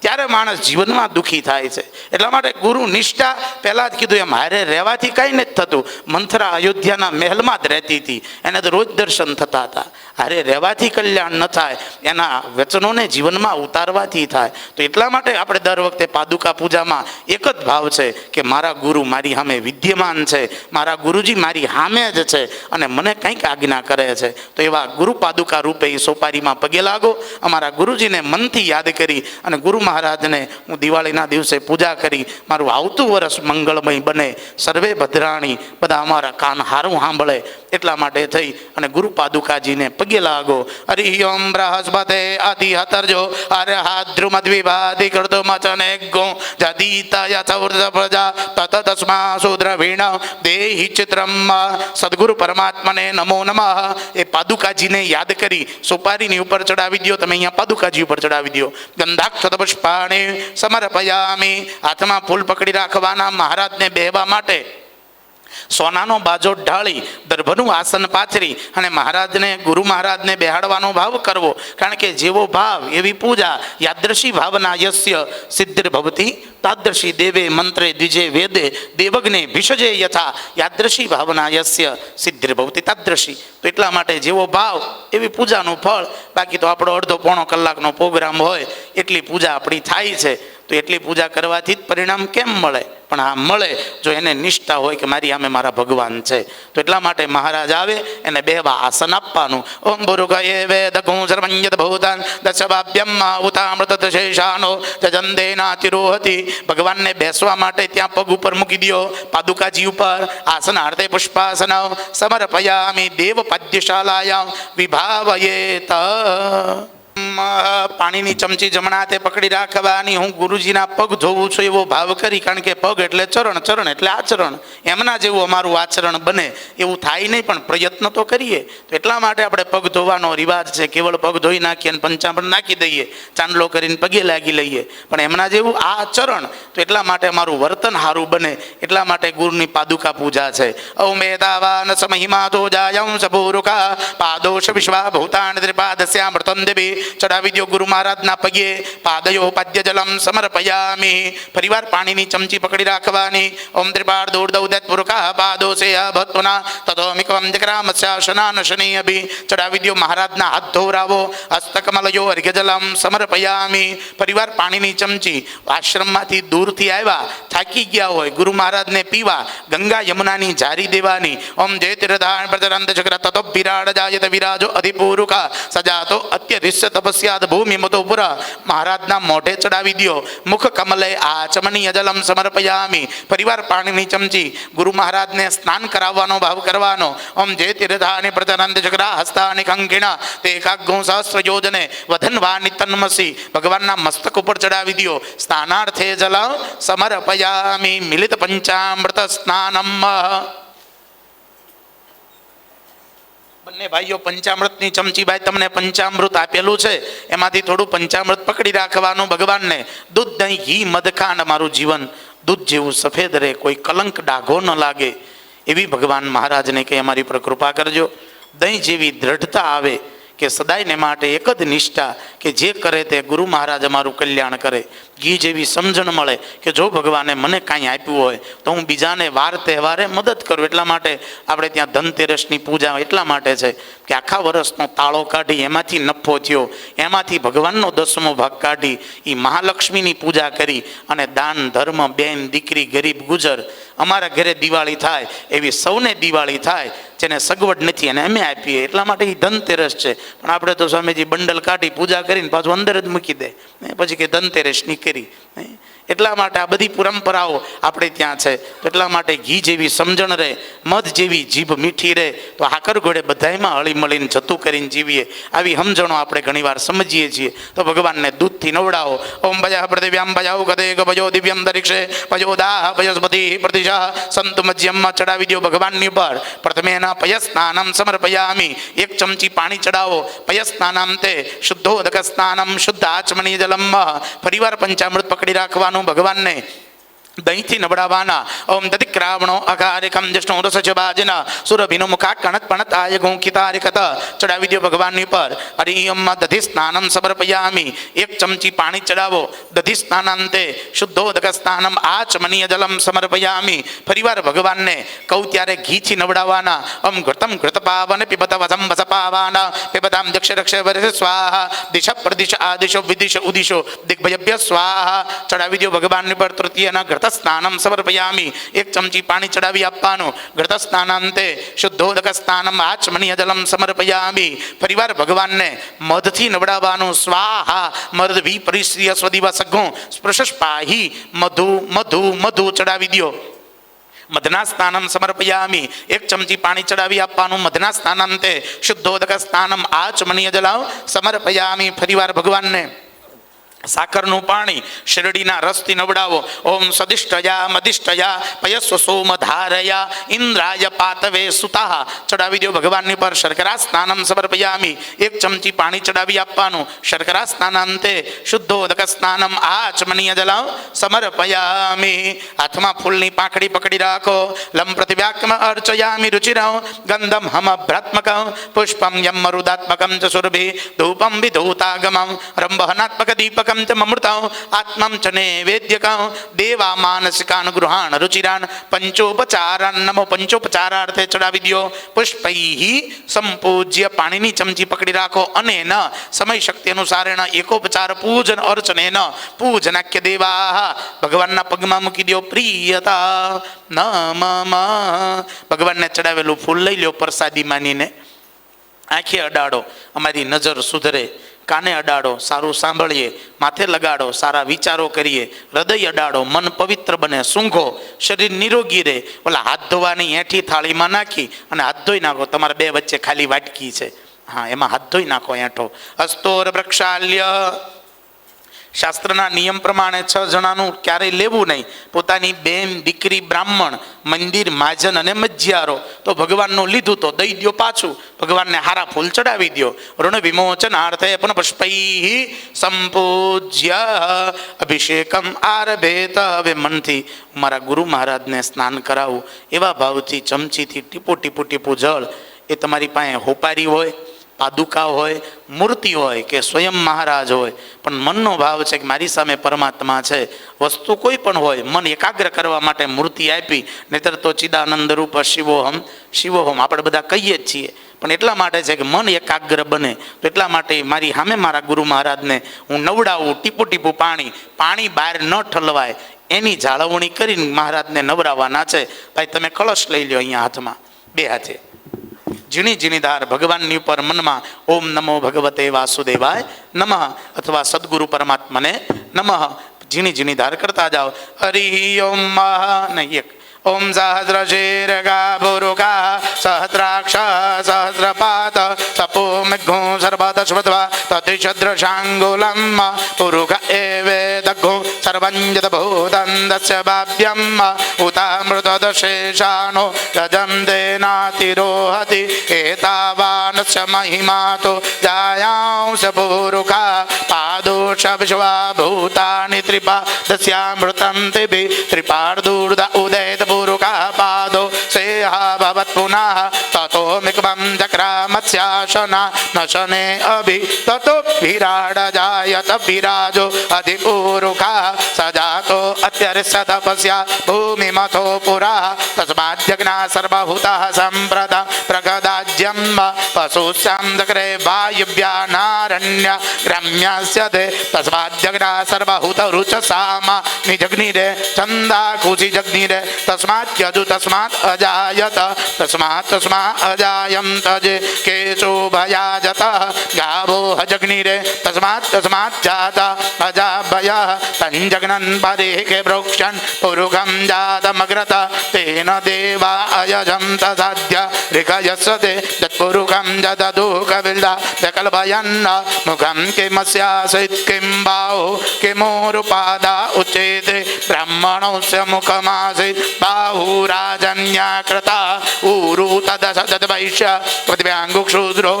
ત્યારે માણસ જીવનમાં દુઃખી થાય છે. એટલા માટે ગુરુ નિષ્ઠા, પહેલાં જ કીધું એમ, હારે રહેવાથી કાંઈ નથી થતું. મંથરા અયોધ્યાના મહેલમાં જ રહેતી હતી, એને તો રોજ દર્શન થતા હતા. હારે રહેવાથી કલ્યાણ ન થાય, એના વચનોને જીવનમાં ઉતારવાથી થાય. તો એટલા માટે આપણે દર વખતે પાદુકા પૂજામાં એક જ ભાવ છે કે મારા ગુરુ મારી સામે વિદ્યમાન છે, મારા ગુરુજી મારી સામે જ છે અને મને કંઈક આજ્ઞા કરે છે. તો એવા ગુરુ પાદુકા રૂપે એ સોપારીમાં પગે લાગો. અમારા ગુરુજીને મનથી યાદ કરી અને ગુરુમાં મહારાજને હું દિવાળીના દિવસે પૂજા કરી મારું આવતું વર્ષ મંગળમય બને, સર્વે ભદ્રાણી, બધા અમારા કાન હારું સાંભળે એટલા માટે થઈ અને ગુરુ પાદુકાજીને પગે લાગો. હરિ ઓમ બૃહસ્પતે આદિ હતરજો અરે હાદ્રુમદ્વિભાધિ કૃતો મચને ગો જદીતય સવૃત પ્રજા તત તસ્મા શુદ્રવીણ દેહિ ચિત્રમ. સદગુરુ પરમાત્માને નમો નમઃ. એ પાદુકાજીને યાદ કરી સોપારીની ઉપર ચડાવી દો. તમે અહીંયા પાદુકાજી ઉપર ચડાવી દો. ગંધાક્ષત પુષ્પાણિ સમર્પયામિ. હાથમાં ફૂલ પકડી રાખવાના. મહારાજને બેહવા માટે સોનાનો બાજો ઢાળી દર્ભનું આસન પાથરી અને મહારાજને ગુરુ મહારાજને બેહાડવાનો ભાવ કરવો. કારણ કે જેવો ભાવ એવી પૂજા. યાદૃશી ભાવના યસ્ય સિદ્ધિર્ભવતી તાદૃશી દેવે મંત્રે દ્વિજે વેદે દેવગ્ને ભિષજે યથા. યાદૃશી ભાવના યસ્ય સિદ્ધિર્ભવતી તાદૃશી. તો એટલા માટે જેવો ભાવ એવી પૂજાનું ફળ. બાકી તો આપણો અડધો પોણો કલાકનો પ્રોગ્રામ હોય એટલી પૂજા આપણી થાય છે. તો એટલી પૂજા કરવાથી જ પરિણામ કેમ મળે? પણ આ મળે જો એને નિષ્ઠા હોય કે મારી સામે મારા ભગવાન છે. તો એટલા માટે મહારાજ આવે એને બેહવા આસન આપવાનું. ઓમ ભુરુગયે વેદ ગુંસર્વંયત ભૂતાન દશભાભ્યમ ઉતામૃત શેષાનો જજંદેનાતિરોહતિ. ભગવાનને બેસવા માટે ત્યાં પગ ઉપર મૂકી દો, પાદુકાજી ઉપર. આસન આર્તે પુષ્પાસન સમર્પયામિ દેવ પાદ્યશાલાયામ વિભાવયેત. પાણીની ચમચી જમણા હાથે પકડી રાખવાની. હું ગુરુજીના પગ ધોવું છું એવો ભાવ કરી. કારણ કે પગ એટલે ચરણ, ચરણ એટલે આચરણ. એમના જેવું અમારું આચરણ બને એવું થાય નહીં, પણ પ્રયત્ન તો કરીએ. તો એટલા માટે આપણે પગ ધોવાનો રિવાજ છે. કેવળ પગ ધોઈ નાખીએ અને પંચામૃત નાખી દઈએ, ચાંદલો કરીને પગે લાગી લઈએ, પણ એમના જેવું આ આચરણ. તો એટલા માટે અમારું વર્તન સારું બને. એટલા માટે ગુરુની પાદુકા પૂજા છે. ઔમેદાવાન સમહિમા તો જાયં સભુરુકા પાદોષ વિશ્વા ભૂતાન ત્રિપાદસ્યામૃતં દેવી. ચડાવી દો ગુરુ મહારાજના પગે. પાદયો પાદ્ય જલમ સમર્પયામિ. ફરીવાર પાણીની ચમચી પકડી રાખવાની. ઓમ ત્રિપાદ દૂર્દૌદત પુરુકા પાદોસે ભત્વના તતોમિકવમ જગ્રામસ્યાશનાન શનિયભિ. ચડાવી દો મહારાજના હાથ ધોવરાવો. હસ્તકમલયો અર્ઘ્યજલમ સમર્પયામિ. ફરીવાર પાણીની ચમચી. આશ્રમમાંથી દૂરથી આવ્યા, થાકી ગયા હોય, ગુરુ મહારાજને પીવા ગંગા યમુનાની જારી દેવાની. ઓમ જય તીર્ધાન પ્રચરંત ચક્ર તતો વિરાડ જાયત વિરાજો અધિપુરુકા સજાતો અત્યધિષ્ય તપસ્યાદ ભૂમિ મતોપુરા. મહારાજના મોઢે ચડાવી દો. મુખ કમલે આચમનીય જલમ સમર્પયામિ. ફરીવાર પાણીની ચમચી. ગુરુ મહારાજને સ્નાન કરાવવાનો ભાવ કરવાનો. ઓમ જય તીર્ધાની પ્રચરંત ચક્ર હસ્તાની કંકિણા તે એકાગ્રો સહસ્ત્ર યોજને વધનવાની તન્મસી. ભગવાનના મસ્તક ઉપર ચડાવી દો. સ્નાનાર્થે જલ સમર્પયામિ. મિલિત પંચામૃત સ્નાનમ. બંને ભાઈઓ પંચામૃતની ચમચી, ભાઈ તમને પંચામૃત આપેલું છે એમાંથી થોડું પંચામૃત પકડી રાખવાનું. ભગવાનને દૂધ, દહીં, ઘી, મધ, ખાંડ મારું જીવન દૂધ જેવું સફેદ રહે, કોઈ કલંક ડાઘો ન લાગે એવી ભગવાન મહારાજને કહે અમારી પર કૃપા કરજો. દહીં જેવી દ્રઢતા આવે કે સદાયને માટે એક જ નિષ્ઠા કે જે કરે તે ગુરુ મહારાજ અમારું કલ્યાણ કરે. ઘી જેવી સમજણ મળે કે જો ભગવાને મને કાંઈ આપ્યું હોય તો હું બીજાને વાર તહેવારે મદદ કરું. એટલા માટે આપણે ત્યાં ધનતેરસની પૂજા એટલા માટે છે કે આખા વર્ષનો તાળો કાઢી એમાંથી નફો થયો, એમાંથી ભગવાનનો 10મો ભાગ કાઢી એ મહાલક્ષ્મીની પૂજા કરી અને દાન ધર્મ, બેન દીકરી, ગરીબ ગુજર, અમારા ઘરે દિવાળી થાય એવી સૌને દિવાળી થાય જેને સગવડ નથી અને અમે આપીએ. એટલા માટે એ ધનતેરસ છે. પણ આપણે તો સ્વામીજી બંડલ કાઢી પૂજા કરીને પાછું અંદર જ મૂકી દે, પછી કે ધનતેરસની કરી. એટલા માટે આ બધી પરંપરાઓ આપણે ત્યાં છે. એટલા માટે ઘી જેવી સમજણ રહે, મધ જેવી જીભ મીઠી રહે, તો આકર ઘોડે બધાયમાં હળી મળીને જતું કરીને જીવીએ. આવી સમજણો આપણે ઘણીવાર સમજીએ છીએ. તો ભગવાનને દૂધથી નવડાવો. ઓમ ભજા પૃથિવ્યામ ભજાઉ કદે ભજો દિવ્યમ દરીક્ષે ભજો દાહ પયસ્પતિ પ્રતિશા સંત મધ્યમમાં ચડાવી દો ભગવાનની ઉપર. પ્રથમેના પયસ્નાનમ સમર્પયામિ. એક ચમચી પાણી ચડાવો. પયસ્નાનમ તે શુદ્ધોદક સ્નાનમ શુદ્ધ આચમનીય જલમ. ફરીવાર પંચામૃત પકડી રાખવાનું. ભગવાનને દહીંથી નવડાવવાના. ઓમ દધિક્રાવણો અકારિકમ જષ્ણો રસજબાજના સુરભિનો મુખા કણત પણત આય ગોંકિતારિકત. ચડાવી દો ભગવાનની પર. હરિયમમાં દધિ સ્નાનમ સમર્પયામિ. એક ચમચી પાણી ચડાવો. દધિ સ્નાનાંતે શુદ્ધોદક સ્નાનમ આચમનીય જલમ સમર્પયામિ. ફરીવાર ભગવાનને કહું ત્યારે ઘીથી નવડાવવાના. ઓમ ઘૃતમ ઘૃતપાવન પિબત વસમ વસપાવાના પિબતામ દક્ષ રક્ષ વર્ષ સ્વાહા દિશ પ્રદિશ આદિશો વિદિશ ઉદિશો દિગ્ભયભ્ય સ્વાહા. ચડાવી દો ભગવાનની પર. તૃતીયના ઘૃત ઘૃત સ્નાનમ સમર્પયામિ, એક ચમચી પાણી ચડાવી આપવાનું. ઘૃત સ્નાનાંતે શુદ્ધોદક સ્નાનમ આચમનીય જલમ સમર્પયામિ. ફરીવાર ભગવાનને મધથી નવડાવવાનું. સ્વાહા મર્દભી પરિશ્રીય સ્વદિવા સઘું સ્પૃશસ્પાહી, મધુ મધુ મધુ ચડાવી દો. મધના સ્નાનમ સમર્પયામિ, એક ચમચી પાણી ચડાવી આપવાનું. મધના સ્નાનાંતે શુદ્ધોદક સ્નાનમ આચમનીય જલાવ સમર્પયામિ. ફરીવાર ભગવાનને સાકરનું પાણી શેરડીના રસથી નવડાવો. ઓમ સદિષ્ટયા મદિષ્ટયા પયસ્વ સોમધારયા ઇન્દ્રાય પાતવે સુતા ચડાવી દો ભગવાનની પર. શર્કરા સ્નાનમ સમર્પયામિ, એક ચમચી પાણી ચડાવી આપવાનું. શર્કરા સ્નાનાંતે શુદ્ધોદક સ્નાનમ આચમનીય જલાવ સમર્પયામિ. હાથમાં ફૂલની પાંખડી પકડી રાખો. લમ પ્રતિવ્યાક્મ અર્ચયામિ રુચિરં ગંધમ હમ ભ્રાત્મકં પુષ્પમ યમ મરુદાત્મકં ચ સુરભિ ધૂપમ વિધૂતાગમં રંભહનાત્મક દીપક મમૃતા આત્મમ ચ નૈવેદ્યકં દેવા માનસિકાન ગૃહાણ રુચિરાન પંચોપચારાન નમો. પંચોપચારાર્થે ચડાવી દો. પુષ્પૈ સંપૂજ્ય, પાણીની ચમચી પકડી રાખો. અને ન સમય શક્તિ અનુસારેણ એકોપચાર પૂજન અર્ચનેન પૂજનાખ્ય દેવા, ભગવાનના પગમાં મૂકી દો. પ્રિયતા નમઃ, ભગવાનને ચડાવેલું ફૂલ લઈ લો પ્રસાદી માનીને. આંખે અડાડો, અમારી નજર સુધરે. કાને અડાડો, સારું સાંભળીએ. માથે લગાડો, સારા વિચારો કરીએ. હૃદય અડાડો, મન પવિત્ર બને. સૂંઘો, શરીર નિરોગી રહે. ઓલા હાથ ધોવાની એઠી થાળીમાં નાખી અને હાથ ધોઈ નાખો. તમારા બે વચ્ચે ખાલી વાટકી છે, હા, એમાં હાથ ધોઈ નાખો એઠો. હસ્તોર પ્રક્ષાલ્ય, શાસ્ત્રના નિયમ પ્રમાણે 6 જણાનું ક્યારેય લેવું નહીં. પોતાની બેન, દીકરી, બ્રાહ્મણ, મંદિર, મહાજન અને મજ્યારો. તો ભગવાનનું લીધું તો દઈ દો પાછું. ભગવાનને હારા ફૂલ ચડાવી દો. ઋણ વિમોચનાર્થે પુનઃ પુષ્પૈ સંપૂજ્ય અભિષેકમ આરભેત. હવે મનથી મારા ગુરુ મહારાજને સ્નાન કરાવું એવા ભાવથી ચમચીથી ટીપો ટીપો ટીપો જળ. એ તમારી પાસે હોપારી હોય, પાદુકા હોય, મૂર્તિ હોય કે સ્વયં મહારાજ હોય, પણ મનનો ભાવ છે કે મારી સામે પરમાત્મા છે. વસ્તુ કોઈ પણ હોય, મન એકાગ્ર કરવા માટે મૂર્તિ આપી. નહીતર તો ચિદાનંદ રૂપ શિવોહમ શિવોહમ આપણે બધા કહીએ જ છીએ, પણ એટલા માટે છે કે મન એકાગ્ર બને. તો એટલા માટે મારી સામે મારા ગુરુ મહારાજને હું નવડાવું. ટીપું ટીપું પાણી બહાર ન ઠલવાય એની જાળવણી કરીને મહારાજને નવડાવવાના છે. ભાઈ તમે કળશ લઈ લો અહીંયા હાથમાં, બે હાથે ઝીણી ઝીણી ધાર ભગવાનની ઉપર મનમાં ઓમ નમો ભગવતે વાસુદેવાય નમઃ અથવા સદગુરુ પરમાત્માને નમઃ ઝીણી ઝીણી ધાર કરતા જાઓ. હરિ ઓમ નહીં એક ઓમ સહસ્રશીર્ઘા પુરુષા સહસ્રાક્ષ સહસ્રપાત સપો મેઘો સર્વદશ્વત્વા તતિશદ્રશાંગુલમ પુરુષ એવે દઘો સર્વંજત ભૂતં દસ્ય ભાવ્યમ ઉતામૃતદશેષાનો ગજંતે નાતિરોહતિ એતાવાનસ્ય મહિમા તો જાయాంશ પુરુષા પાદોષ વિશ્વા ભૂતાનિ ત્રિપા દસ્યામૃતં તિભિ ત્રિપાર્દૂર્ધ ઉદયત પુરુષા પાદો સેહા ભવત પુનઃ તતો મિકમં ચક્રામત્સ્યાસના નશને અભિ તતો વિરાડ જાયત વિરાજો અધિપુરુષા સજાતો અત્યર્ષ તપસ્યા ભૂમિમથો પુરા તસ્માદ્યજ્ઞા સર્વભૂતઃ સંપ્રદા પ્રગદાજ્યમ પશુસ્યામ ચક્રે વાયુવ્યાનારણ્ય ગ્રામ્યસ્ય તે તસ્માદ્યજ્ઞા સર્વભૂત રુચસામા નિજગ્નિરે છંદાકુચી જગ્નિરે તસ્માત યજુ તસ્માત અજાયત તસ્માત અજાયમ તજે કેશો ભયાજત ગાવો હજગ્નિરે તસ્માત જાતા અજાભય તંજગ્નન પરે કે વૃક્ષન પુરુષમ જાતમગ્રત તેન દેવા અયજંત સાધ્ય રિકયસ્તે તત્પુરુષમ જદુકવિલ્દા વિકલ્પયન્ન મુખમ કિમસ્યાસિત કિમ બાહુ કિમોરુપાદા ઉચ્યતે બ્રાહ્મણોસ્ય મુખમાસિત બાહુરાજન્યાકૃતા ઊરુ તદશ તદ્વૈશ્ય પ્રતિવ્યાંગુક્ષુદ્રો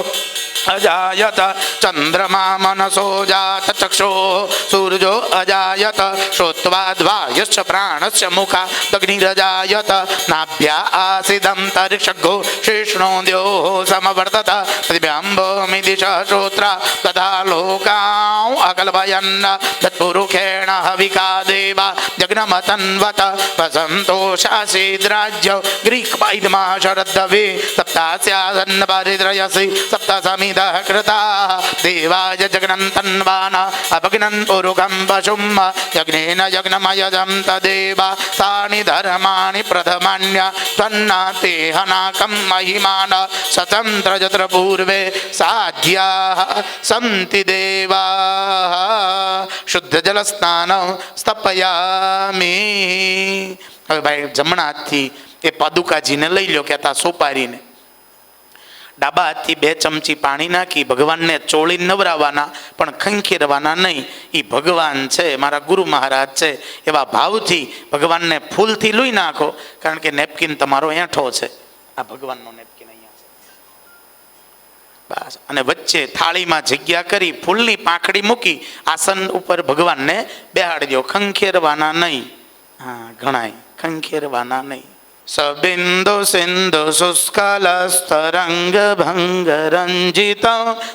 અજાયત ચંદ્રમા મનસો જાત ચક્ષો સૂર્યો અજાયત શ્રોત્વાદ્વાયશ્ચ પ્રાણસ્ય મુખા દગ્નિરજાયત નાભ્યા આસિદંતરિક્ષગો શેષણોદ્યો સમવર્તત પ્રતિભ્યાંભોમિ દિશ શ્રોત્રા તથા લોકાં કલ્પયન્ન તત્પુરુષેણ હવિકા દેવા જગ્નમતન્વત વસંતોષાસીદ્રાજ્ય ગ્રીક વૈદમા શરદ્દવે સપ્તાસ્યાસન્ન પરિદ્રયસી સપ્ત સમિદઃ કૃતા દેવાય જગ્નંતન્વાન અભગ્નન પુરુગમ પશુમ યજ્ઞેન યજ્ઞમયજં તદેવા તાનિ ધર્માણિ પ્રથમાન્ય ત્વન્નાતે હનાકં મહિમાન સતંત્ર જત્ર પૂર્વે સાધ્યા સંતિ દેવા શુદ્ધ જલ સ્નાન સ્થપયામી. હવે ભાઈ જમણા હાથથી એ પાદુકાજીને લઈ લો, કહેતા સોપારીને ડાબા હાથથી 2 ચમચી પાણી નાખી ભગવાનને ચોળીને નવરાવાના, પણ ખંખેરવાના નહીં. એ ભગવાન છે, મારા ગુરુ મહારાજ છે, એવા ભાવથી ભગવાનને ફૂલથી લૂઈ નાખો. કારણ કે નેપકિન તમારો એઠો છે, આ ભગવાનનો નેપકિન અહીંયા છે બસ. અને વચ્ચે થાળીમાં જગ્યા કરી ફૂલની પાંખડી મૂકી આસન ઉપર ભગવાનને બેહાડી દો. ખંખેરવાના નહીં. હા, ઘણાય ખંખેરવાના નહીં. સબિંદુ સિંધુ શુષ્કલસ્તરંગ ભંગ રંજિત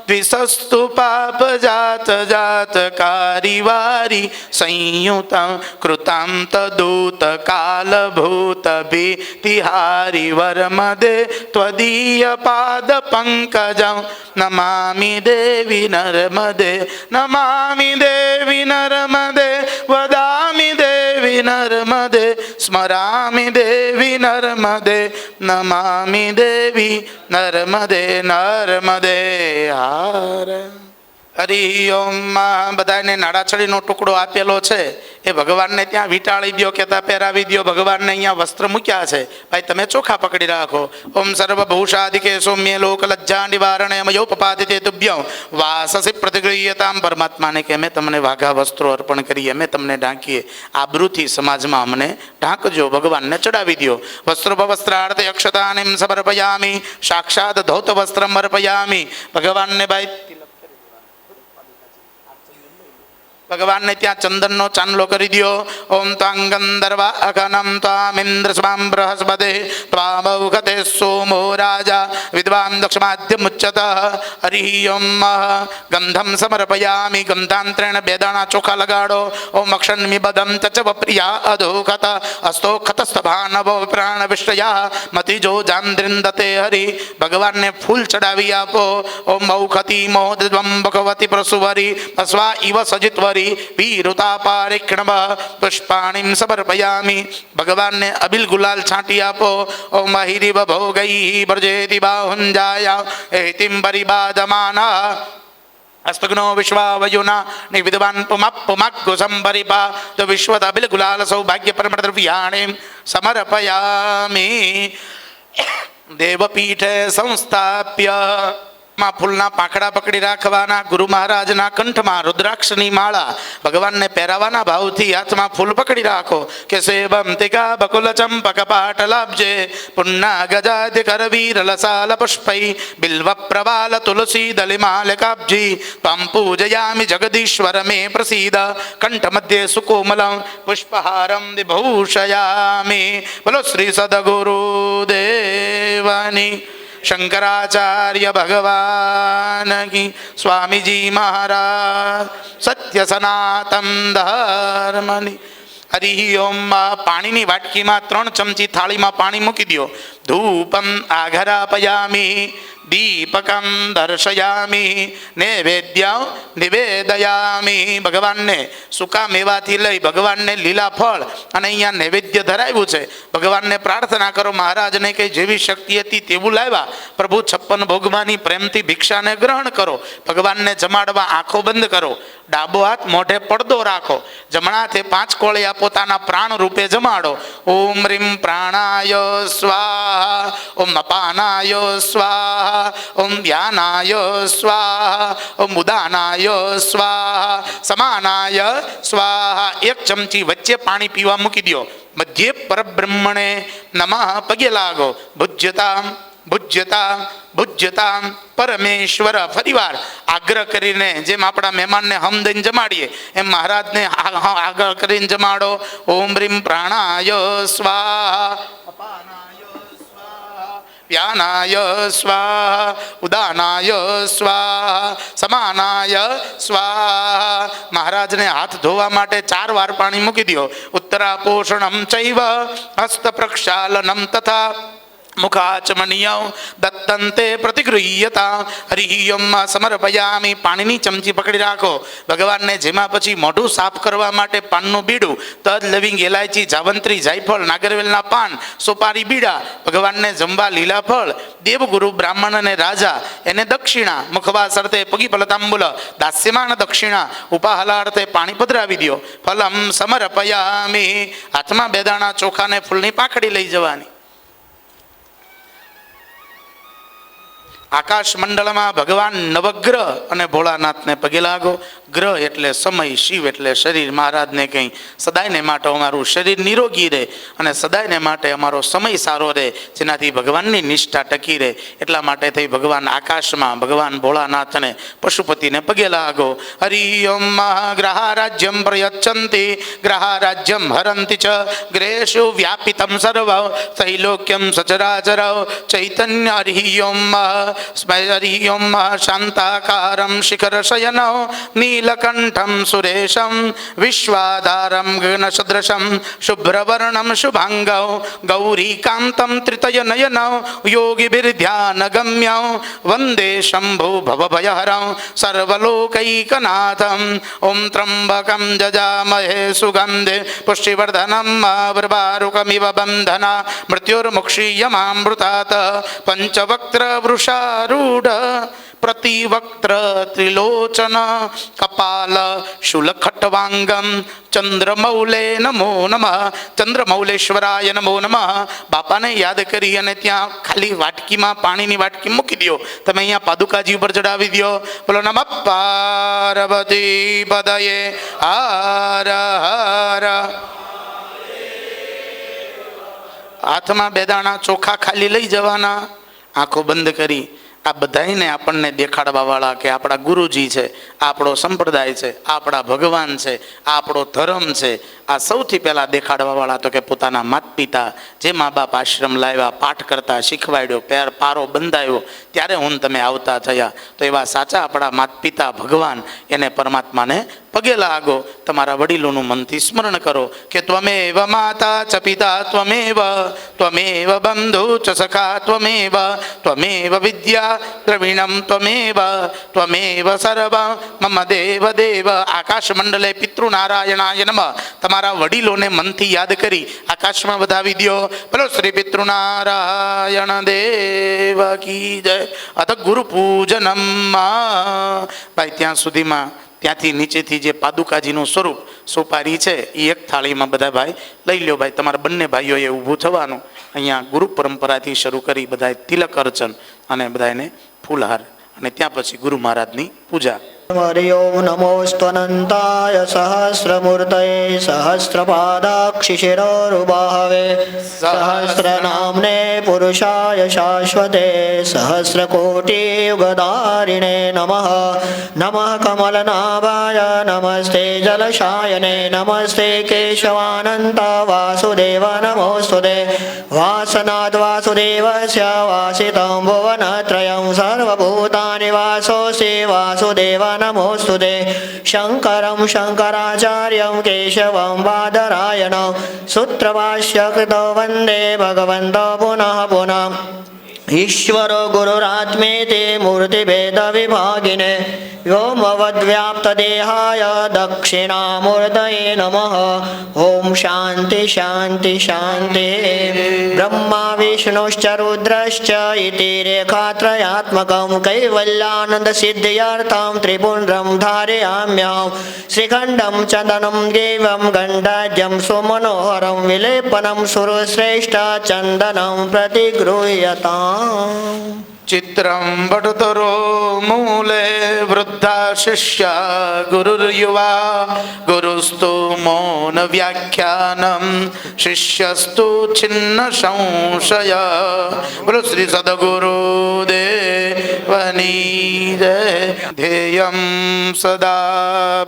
દ્વિષસ્તુ પાપ જાત જાત કારિવારી સંયુત કૃતાંત દૂત કાલભૂત ભીતિહારી વરમદે ત્વદીય પાદ પંકજ નમામિ દેવી નર્મદે નમામિ દેવી નર્મદે વદામિ દેવી નર્મદે સ્મરામિ દેવી નર્મદે નમામિ દેવી નર્મદે નર્મદે હાર. હરિ ઓમ. બધાને નાડાછડીનો ટુકડો આપેલો છે એ ભગવાનને ત્યાં વીંટાળી દો, કહેતા પહેરાવી દો. ભગવાનને અહીંયા વસ્ત્ર મૂક્યા છે, ભાઈ તમે ચોખા પકડી રાખો. ઓમ સર્વભૂષાદિકે સૌમ્ય લોક લજ્જા નિવારણે મયોપપાદિતે તુભ્યં વાસસી પ્રતિગૃહ્યતામ. પરમાત્માને કે અમે તમને વાઘા વસ્ત્રો અર્પણ કરીએ, અમે તમને ઢાંકીએ, આબરૂથી સમાજમાં અમને ઢાંકજો. ભગવાનને ચડાવી દો. વસ્ત્રોપવસ્ત્રાર્થે અક્ષતાનિમ સમર્પયામિ સાક્ષાત ધૌત વસ્ત્રમ અર્પયામિ. ભગવાનને ભાઈ ભગવાનને ત્યાં ચંદનનો ચાંદલો કરી દો. ઓમ ત્વાં ગંધર્વા અઘનમ ત્વામિન્દ્ર સ્વામ બૃહસ્પતે ત્વામૌખતે સોમો રાજા વિદ્વાન દક્ષમાદ્યમુચ્યત. હરિ ઓમ. ગંધમ સમર્પયામિ. ગંધાંતરેણ 2 દાણા ચોખા લગાડો. ઓમ અક્ષન્મિ બદમ ચ પ્રિયા અધોખત અસ્તોખતસ્તભાનવો પ્રાણ વિષ્ટયા મતિજો જાંદ્રિંદતે. હરિ ભગવાનને ફૂલ ચડાવી આપો. ઓમ ઔખતી મોદદ્વમ ભગવતી પ્રસુવરી અસ્વા ઇવ સજિતવરી વીરુતાપારિક્ષણમ પુષ્પાણીમ સમર્પયામિ. ભગવાનને અબિલ ગુલાલ છાંટી આપો. ઓમ હિરિવ ભોગૈ ભજેતિ બાહુંજાયા એતિમ પરિબાધમાના અસ્તગ્નો વિશ્વાવયુના નિવિદ્વાન પુમાગુસંભરિપા તો વિશ્વત અબિલ ગુલાલ સૌભાગ્ય પરમદ્રવ્યાણિ સમર્પયામિ. દેવપીઠે સંસ્થાપ્ય માં ફૂલના પાંખડા પકડી રાખવાના. ગુરુ મહારાજના કંઠમાં રુદ્રાક્ષની માળા ભગવાનને પહેરાવાના ભાવથી હાથમાં ફૂલ પકડી રાખો. કે સેવંતિકા બકુલ ચંપક પાટલાબ્જે પુન્ના ગજાદિ કરવીર લસાલ પુષ્પૈ બિલ્વ પ્રવાલ તુલસી દલિમાલકાબ્જી ત્વં પૂજયામિ જગદીશ્વર મે પ્રસીદ કંઠ મધ્યે સુકોમલં પુષ્પહારં વિભૂષયામિ. બોલો શ્રી સદગુરુ દેવની શંકરાચાર્ય ભગવાન કી. સ્વામીજી મહારાજ સત્ય સનાતન ધર્મની. હરિ ઓમ. પાણીની વાટકીમાં 3 ચમચી થાળીમાં પાણી મૂકી દો. ધૂપમ આઘરાપયામિ દીપકમ દર્શયામિ નૈવેદ્યં નિવેદયામિ. ભગવાનને સૂકા મેવાથી લઈ ભગવાનને લીલા ફળ અને અહીંયા નૈવેદ્ય ધરાવ્યું છે. ભગવાનને પ્રાર્થના કરો મહારાજને કે જેવી શક્તિ હતી તેવું લાવ્યા. પ્રભુ 56 ભોગમાંની પ્રેમથી ભિક્ષાને ગ્રહણ કરો. ભગવાનને જમાડવા આંખો બંધ કરો. ડાબો હાથ મોઢે પડદો રાખો. જમણા હાથે 5 કોળિયા પોતાના પ્રાણ રૂપે જમાડો. ઓમ રીમ પ્રાણાય સ્વાહા. ઓમ અપાનાય સ્વાહા. ઓમ ધ્યાનાય સ્વાહા. ઓમ ઉદાનાય સ્વાહા. સમાનાય સ્વાહા. 1 ચમચી વચ્ચે પાણી પીવા મૂકી દો. મધ્યે પરબ્રહ્મણે નમઃ પગે લાગો. ભુજ્યતા ભુજ્યતા ભુજ્યતા પરમેશ્વર. ફરીવાર આગ્રહ કરીને જેમ આપણા મહેમાનને હમ દઈને જમાડીએ એમ મહારાજને આગ્રહ કરીને જમાડો. ઓમ રીમ પ્રાણાય સ્વાહા. અપાનાય સ્વાહા. વ્યાનાય સ્વાહા ઉદાનાય સ્વાહા સમાનાય સ્વાહા. મહારાજને હાથ ધોવા માટે 4 વાર પાણી મૂકી દો. ઉત્તરાપોષણમ ચૈવ હસ્ત પ્રક્ષાલનમ તથા મુખાચમનીયં દત્તંતે પ્રતિગૃહ્યતા હરિયમ સમર્પયામિ. પાણીની ચમચી પકડી રાખો. ભગવાનને જેમાં પછી મોઢું સાફ કરવા માટે પાનનું બીડું, તજ, લવિંગ, એલાયચી, જાવંત્રી, જાયફળ, નાગરવેલના પાન, સોપારી, બીડા, ભગવાનને જમવા લીલા ફળ, દેવગુરુ, બ્રાહ્મણ અને રાજા એને દક્ષિણા, મુખવાસ અર્થે પગી ફલતાંબુલ, દાસ્યમાન દક્ષિણા, ઉપાહલા અર્થે પાણી પધરાવી દો. ફલમ સમર્પયામિ. હાથમાં 2 દાણા ચોખાને ફૂલની પાંખડી લઈ જવાની. આકાશ મંડળમાં ભગવાન નવગ્રહ અને ભોળાનાથને પગે લાગો. ગ્રહ એટલે સમય, શિવ એટલે શરીર. મહારાજને કંઈ સદાયને માટે અમારું શરીર નિરોગી રહે અને સદાયને માટે અમારો સમય સારો રહે, જેનાથી ભગવાનની નિષ્ઠા ટકી રહે. એટલા માટે થઈ ભગવાન આકાશમાં ભગવાન ભોળાનાથને પશુપતિને પગે લાગો. હરિ ઓમ ગ્રહારાજ્યમ પ્રયચ્છન્તિ ગ્રહારાજ્યમ હરંતિ ચ ગ્રેષુ વ્યાપિતમ સર્વ તૈલોક્યમ સચરાચર ચૈતન્ય. હરિ ઓમ હરિ ઓમ શાંતાકારમ શિખર શયન નીલકંઠમ સુરેશમ વિશ્વાધારમ ગગનસદૃશમ શુભ્રવર્ણમ શુભાંગ ગૌરીકાંતમ ત્રિતયનયન યોગિભિર્ધ્યાન ગમ્ય વંદે શંભો ભવભયહરં સર્વલોકૈકનાથમ. ઓમ ત્રંબકમ જજામહે સુગંધે પુષ્ટિવર્ધનમ વૃવારુકમિવ બંધના મૃત્યુર્મુક્ષીયમામૃતાત. પંચવક્ત્ર વૃષારૂઢ પ્રતિવક્ત્ર ત્રિલોચન કપાલ શુલખટ્વાંગમ ચંદ્રમૌલે નમો નમઃ. ચંદ્રમૌલેશ્વરાય નમો નમઃ. બાપાને યાદ કરી અને ત્યાં ખાલી વાટકીમાં પાણીની વાટકી મૂકી દો. તમે અહીંયા પાદુકાજી ઉપર ચડાવી દો. બોલો નમઃ પાર્વતી પદયે હર હર. હાથમાં 2 દાણા ચોખા ખાલી લઈ જવાના. આંખો બંધ કરી આ બધાને આપણને દેખાડવાવાળા કે આપણા ગુરુજી છે, આપણો સંપ્રદાય છે, આપણા ભગવાન છે, આપણો ધર્મ છે, આ સૌથી પહેલાં દેખાડવાવાળા તો કે પોતાના માત પિતા, જે મા બાપ આશ્રમ લાવ્યા, પાઠ કરતા શીખવાડ્યો, પારો બંધાયો, ત્યારે હું તમે આવતા થયા. તો એવા સાચા આપણા માત પિતા ભગવાન એને પરમાત્માને પગે લાગો. તમારા વડીલોનું મનથી સ્મરણ કરો કે ત્વમેવ માતા ચ પિતા ત્વમેવ ત્વમેવ બંધુ ચ સખા ત્વમેવ ત્વમેવ વિદ્યા દ્રવિણમ ત્વમેવ ત્વમેવ સર્વ મમ દેવ દેવ. આકાશ મંડલે પિતૃનારાયણાય નમઃ. તમારા વડીલોને મનથી યાદ કરી આકાશમાં વધાવી દો. બોલો શ્રી પિતૃનારાયણ દેવ કી જય. અથ ગુરુ પૂજનમ. ભાઈ ત્યાં સુધીમાં ત્યાંથી નીચેથી જે પાદુકાજીનું સ્વરૂપ સોપારી છે એ એક થાળીમાં બધા ભાઈ લઈ લ્યો. ભાઈ તમારા બંને ભાઈઓએ ઊભું થવાનું. અહીંયા ગુરુ પરંપરાથી શરૂ કરી બધા તિલક અર્ચન અને બધાને ફૂલહાર અને ત્યાં પછી ગુરુ મહારાજની પૂજા. હરિ ઓમ નમોસ્ત્વનંતાય સહસ્રમૂર્તયે સહસ્રપાદાક્ષિશિરોરુબાહવે સહસ્રનામ્ને પુરુષાય શાશ્વતે સહસ્રકોટિયુગધારિણે નમઃ. નમઃ કમલનાભાય નમસ્તે જલશાયને નમસ્તે કેશવાનંત વાસુદેવ નમોસ્તુતે. વાસનાદ વાસુદેવસ્ય વાસિतं ભુવનત્રયં સર્વભૂતાનિ વાસોऽસि વાસુદેવ નમોસ્તુતે. શંકરં શંકરાચાર્યં કેશવં બાદરાયણં સૂત્રભાષ્યકૃતો વંદે ભગવન્તો પુનઃ પુનઃ. ઈશ્વરો ગુરુરાત્મેતિ મૂર્તિભેદ વિભાગિને વ્યોમવદ્વ્યાપ્તદેહાય દક્ષિણામૂર્તયે નમઃ. ઓમ શાંતિ શાંતિ શાંતિ. બ્રહ્મા વિષ્ણુશ્ચ રુદ્રશ્ચ ઇતિ રેખાત્રયાત્મકં કૈવલ્યાનંદ સિદ્ધ્યર્થં ત્રિપુંડ્રં ધારયામ્યહં. શ્રીખંડં ચંદनं દેવં ગંડાજ્યં સુમનોહરં વિલેપनं સુરશ્રેષ્ઠ ચંદनं પ્રતિગૃહ્યતાम्. चित्रं वटुतरो मूले वृद्धा शिष्या गुरुर्युवा गुरुस्तु मौनव्याख्यानं शिष्यस्तु छिन्न संशय। बोलो श्री सद्गुरुदेवनी जय। ध्येयं सदा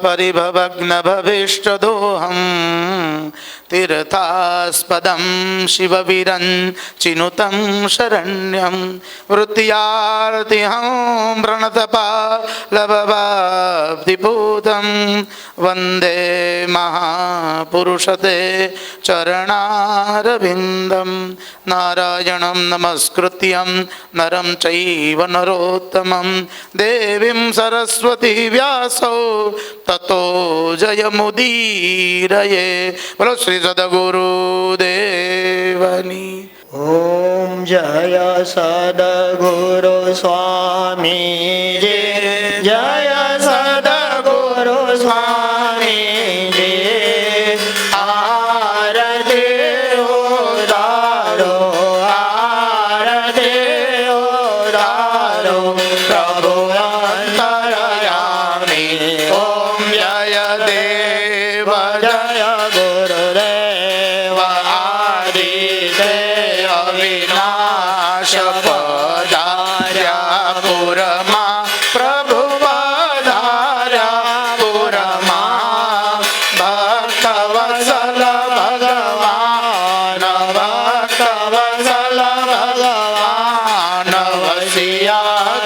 परिभवग्नभविष्टदोहं तीर्थास्पदं शिवविरञ्चिनुतं शरण्यं वृत्त्यार्तिहं प्रणतपालभवाब्धिपूतं वन्दे महापुरुषते चरणारविन्दं नारायणं नमस्कृत्यं नरं चैव नरोत्तमं देवीं सरस्वती व्यासौ ततो जयमुदीरये। बोलो श्री सद्गुरुदेवनी। ओम जय सद्गुरु स्वामी जी, जय सद्गुरु स्वामी जी। आरती उदारो, आरती उदारो, प्रभु अंतर्यामी। ओम जय देव जय गुरुदेव आदिदेव अविनाश पधार्या पुरमा प्रभु पधार्या पुरमा भक्तवत्सल भगवान भक्तवत्सल भगवान वसिया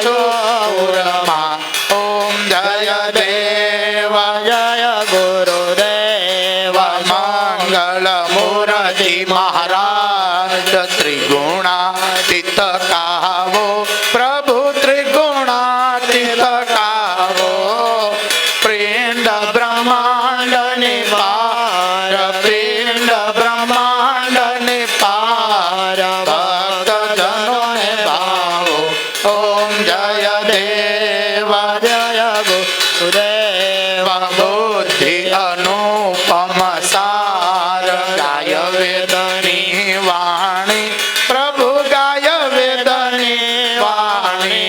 चोरमा। ओम जय देव जय गुरुदेव मंगलमूर्ति महाराज त्रिगुणातीत कावो प्रभु त्रिगुणातीत कावो पिंड ब्रह्मांड निपार पिंड ब्रह्मांड निपार भक्त जनों ने भावो। ओम जय देव जय गुरुदेव बुद्धि अनुपम सार गाय वेदनी वाणी प्रभु गाय वेदनी वाणी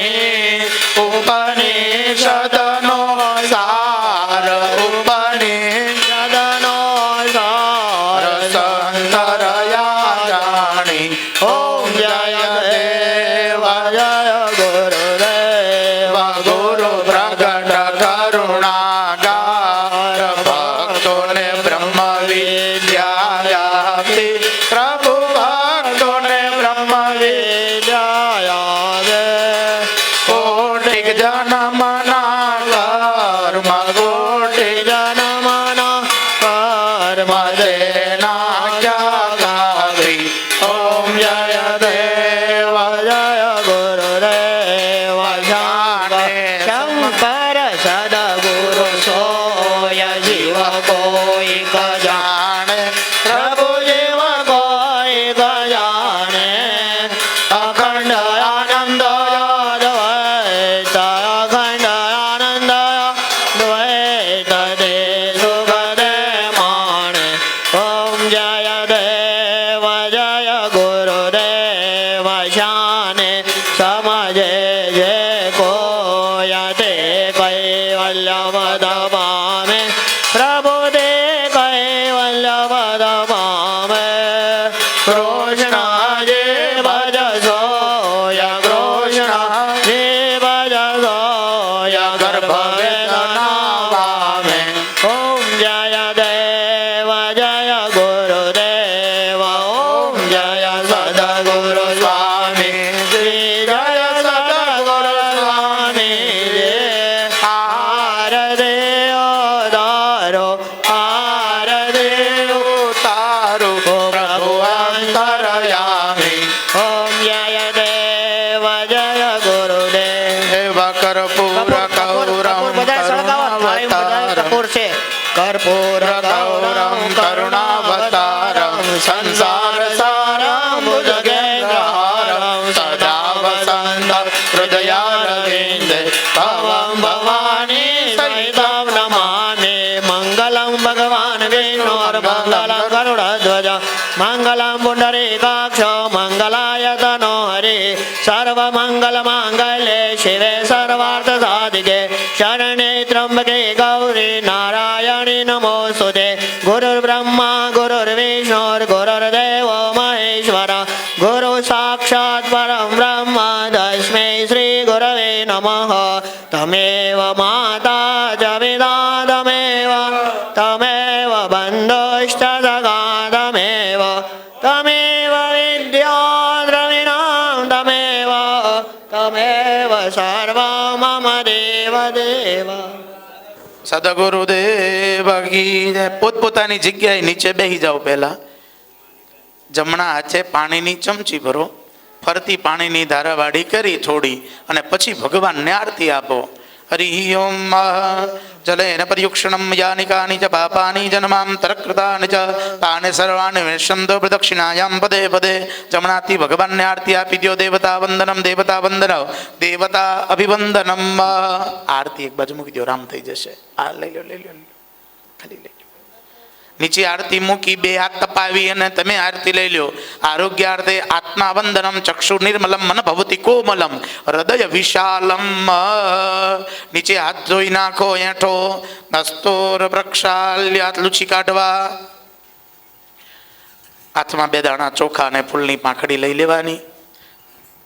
उपनिषदनो सार उपनिषदनो सार संतरया जानी। ओम जय देव जय गुरुदेव गुरु प्रगट करुणागार भक्तों ने ब्रह्म विद्या व्याप्ति प्रभु भक्तों ने ब्रह्म विद्या कोटिक जन्म ना कर्म कोटिक जन्म ना कर्म देना क्या गावी। ओम जय देव जय गुरुदेव जाने शंकर सद्गुरु सोय जीव कोई जाने प्रभु जीव कोई जाने अखंड आनंद द्वैत अखंड आनंद द्वैत दे सुख दे माने। ओम जय देव जय गुरुदेव शाने समझे जे कोयते कैवल्य पदपामे प्रभु दे कैवल्य पदपामे। कृष्ण जे भज सोय कृष्ण जे भज सोय गर्भ वेदना पामे। ओम जय देव जय गुरुदेव ओम जय सद्गुरु स्वामी श्री जय सद्गुरु स्वामी जी। आरती उदारो आरती तारु प्रभु अंतरयामी। ओम जय देव जय गुरुदेव कर्पूर गौरम कपूर से कर्पूर गौरम करुणावतारम संसार सारम भुजगेन्द्रहारम सदा वसंत हृदयारविंदे भवं भवानी सहितं नमामि। मंगलं भगवान विष्णु मंगलं गरुड़ध्वज મંગલમ પુંડરીકાક્ષ મંગલાય તનો હરે સર્વમંગલ માંગલ્યે શિવે સર્વાર્થ સાધિકે શરણે ત્રંબકે ગૌરી નારાયણી નમોસ્તુતે ગુરુર્બ્રહ્મા ગુરુર્વિષ્ણુર ગુરુર્દેવો મહેશ્વર ગુરુ સાક્ષાત પરમ બ્રહ્મ તસ્मै શ્રી ગુરવે નમઃ તમેવ માતા ચ પિતા તમેવ બંધુશ્ચ સખા તમેવ વિદ્યા દ્રવિણાં તમેવ સર્વં મમ દેવ દેવ. સદગુરુદેવ કી જય. પોતપોતાની જગ્યાએ નીચે બેસી જાઓ. પહેલા જમણા હાથે પાણીની ચમચી ભરો, ફરતી પાણીની ધારાવાળી કરી થોડી, અને પછી ભગવાનને આરતી આપો. હરિ ઓમ જલેન પર્યુક્ષણમ યાનિ કાનિ ચ પાપાની જન્માંતરકૃતાનિ ચ તાને સર્વાણિ વિનશ્યન્તો પ્રદક્ષિણાયામ પદે પદે. જમણાથી ભગવાનને આરતી આપી દો. દેવતા વંદનમ દેવતા વંદન દેવતા અભિવંદનમ. આરતી એક બાજુ મૂકી દો, રામ થઈ જશે. આ લઈ લો ખાલી લઈ લો. નીચે આરતી મૂકી બે હાથ તપાવી અને તમે આરતી લઈ લો. આરોગ્યાર્થે આત્મા વંદનમ ચક્ષુ નિર્મલમ મન ભવતી કોમલમ હૃદય વિશાલમ. નીચે હાથ ધોઈ નાખો. એઠો નસ્તોર પ્રક્ષાલ્ય હાથ લૂછી કાઢવા. હાથમાં બે દાણા ચોખા અને ફૂલની પાંખડી લઈ લેવાની.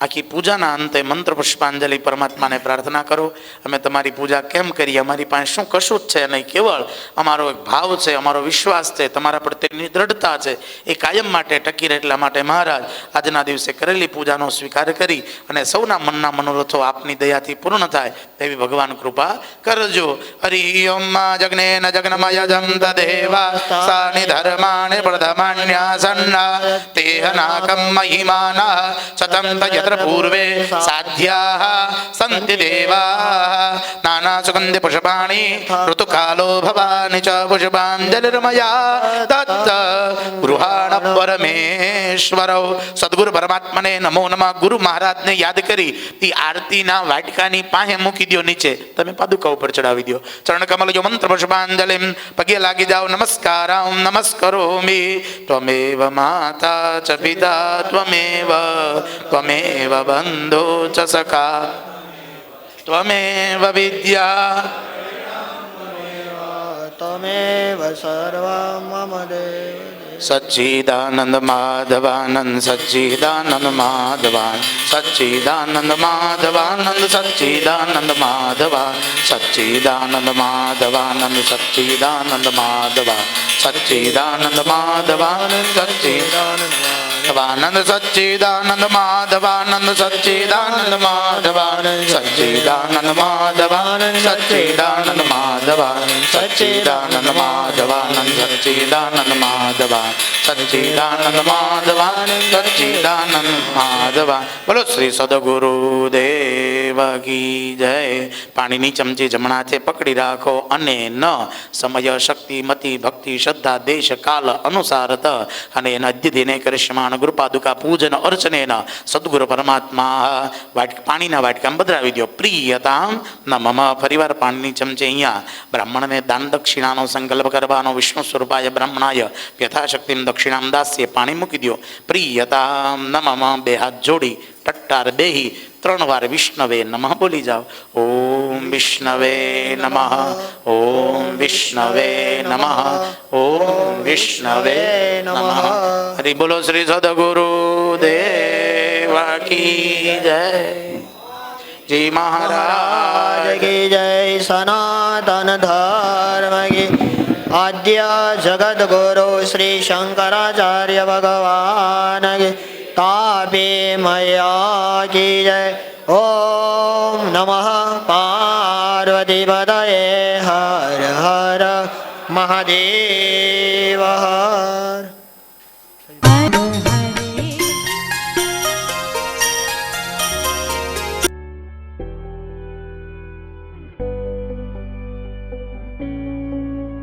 આખી પૂજાના અંતે મંત્ર પુષ્પાંજલિ પરમાત્માને પ્રાર્થના કરો. અમે તમારી પૂજા કેમ કરીએ? અમારી પાસે શું કશું જ છે નહીં, કેવળ અમારો એક ભાવ છે, અમારો વિશ્વાસ છે, તમારા પ્રત્યેની દ્રઢતા છે, એ કાયમ માટે ટકી રહે. એટલા માટે મહારાજ આજના દિવસે કરેલી પૂજાનો સ્વીકાર કરી અને સૌના મનના મનોરથો આપની દયાથી પૂર્ણ થાય તેવી ભગવાન કૃપા કરજો. હરિ ઓમ જગ્નેન જગ્નમય જંત દેવા સાનિ ધર્માણિ પ્રધમાન્યાસન્ના તેહનાકમ મહિમાના સતમ તયત્ર પૂર્વે સાધ્યાઃ સંતિ દેવાઃ નાના સુગંધિ પુષ્પાણિ ઋતુકાલો ભવાની ચ પુષ્પાંજલિર્મયા દત્ત ગૃહાણ પરમેશ્વર. સદગુરુ પરમાત્માને નમો નમઃ. ગુરુ મહારાજને યાદ કરી તે આરતીના વાટકાની પાસે મૂકી દો. નીચે તમે પાદુકા ઉપર ચડાવી દો. ચરણ કમલ જો મંત્ર પુષ્પાંજલિ પગે લાગી જાઓ. નમસ્કારં નમસ્કરોમિ. ત્વમેવ માતા ચ પિતા ત્વમેવ બંધો ચ સખા ત્વમેવ વિદ્યા તમેવ સર્વં મમ દેવ. સચ્ચિદાનંદ માધવાનંદ સચ્ચિદાનંદ માધવાન સચ્ચિદાનંદ માધવાનંદ સચ્ચિદાનંદ માધવા સચ્ચિદાનંદ માધવાનંદ સચ્ચિદાનંદ માધવા સચ્ચિદાનંદ માધવાનંદ સચ્ચિદાનંદ માધવાનંદ સચ્ચિદાનંદ માધવાનંદ સચ્ચિદાનંદ માધવાનંદ સચ્ચિદાનંદ માધવાનંદ સચ્ચિદાનંદ માધવાનંદ સચ્ચિદાનંદ માધવાનંદ સચ્ચિદાનંદ માધવા સચ્ચિદાનંદ માધવાનંદ સચ્ચિદાનંદ માધવા. બોલો શ્રી સદગુરુ દેવ કી જય. પાણીની ચમચી જમણા હાથે પકડી રાખો અને ન સમય શક્તિ મતિ ભક્તિ શ્રદ્ધા દેશ કાલ અનુસારત અને એના અધ્યયને કરિષ્માન ગુરુપાદુકા પૂજન અર્ચનેન સદગુરુ પરમાત્મા પાણીના વાટકામાં બદલાવી દો. પ્રિયતામ ન મમ. ફરીવાર પાણીની ચમચી અહીંયા બ્રાહ્મણને દાન દક્ષિણાનો સંકલ્પ કરવાનો. વિષ્ણુ સ્વરૂપાય બ્રાહ્મણાય યથાશક્તિમ દક્ષિણામ દાસ્ય. પાણી મૂકી દો. પ્રિયતામ ન મમ. બે હાથ જોડી ટટ્ટાર બેહી 3 વાર વિષ્ણવે નમઃ બોલી જાઓ. ઓમ વિષ્ણવે નમઃ ઓમ વિષ્ણવે નમઃ ઓમ વિષ્ણવે નમઃ. હરિ બોલો શ્રી સદગુરુ દેવ કી જય. જી મહારાજ કી જય. સનાતન ધર્મ કી. આદ્ય જગત ગુરુ શ્રી શંકરાચાર્ય ભગવાન કી. તાપી મયા કી જય. ઓમ નમઃ પાર્વતી પતયે. હર હર મહાદેવ હર.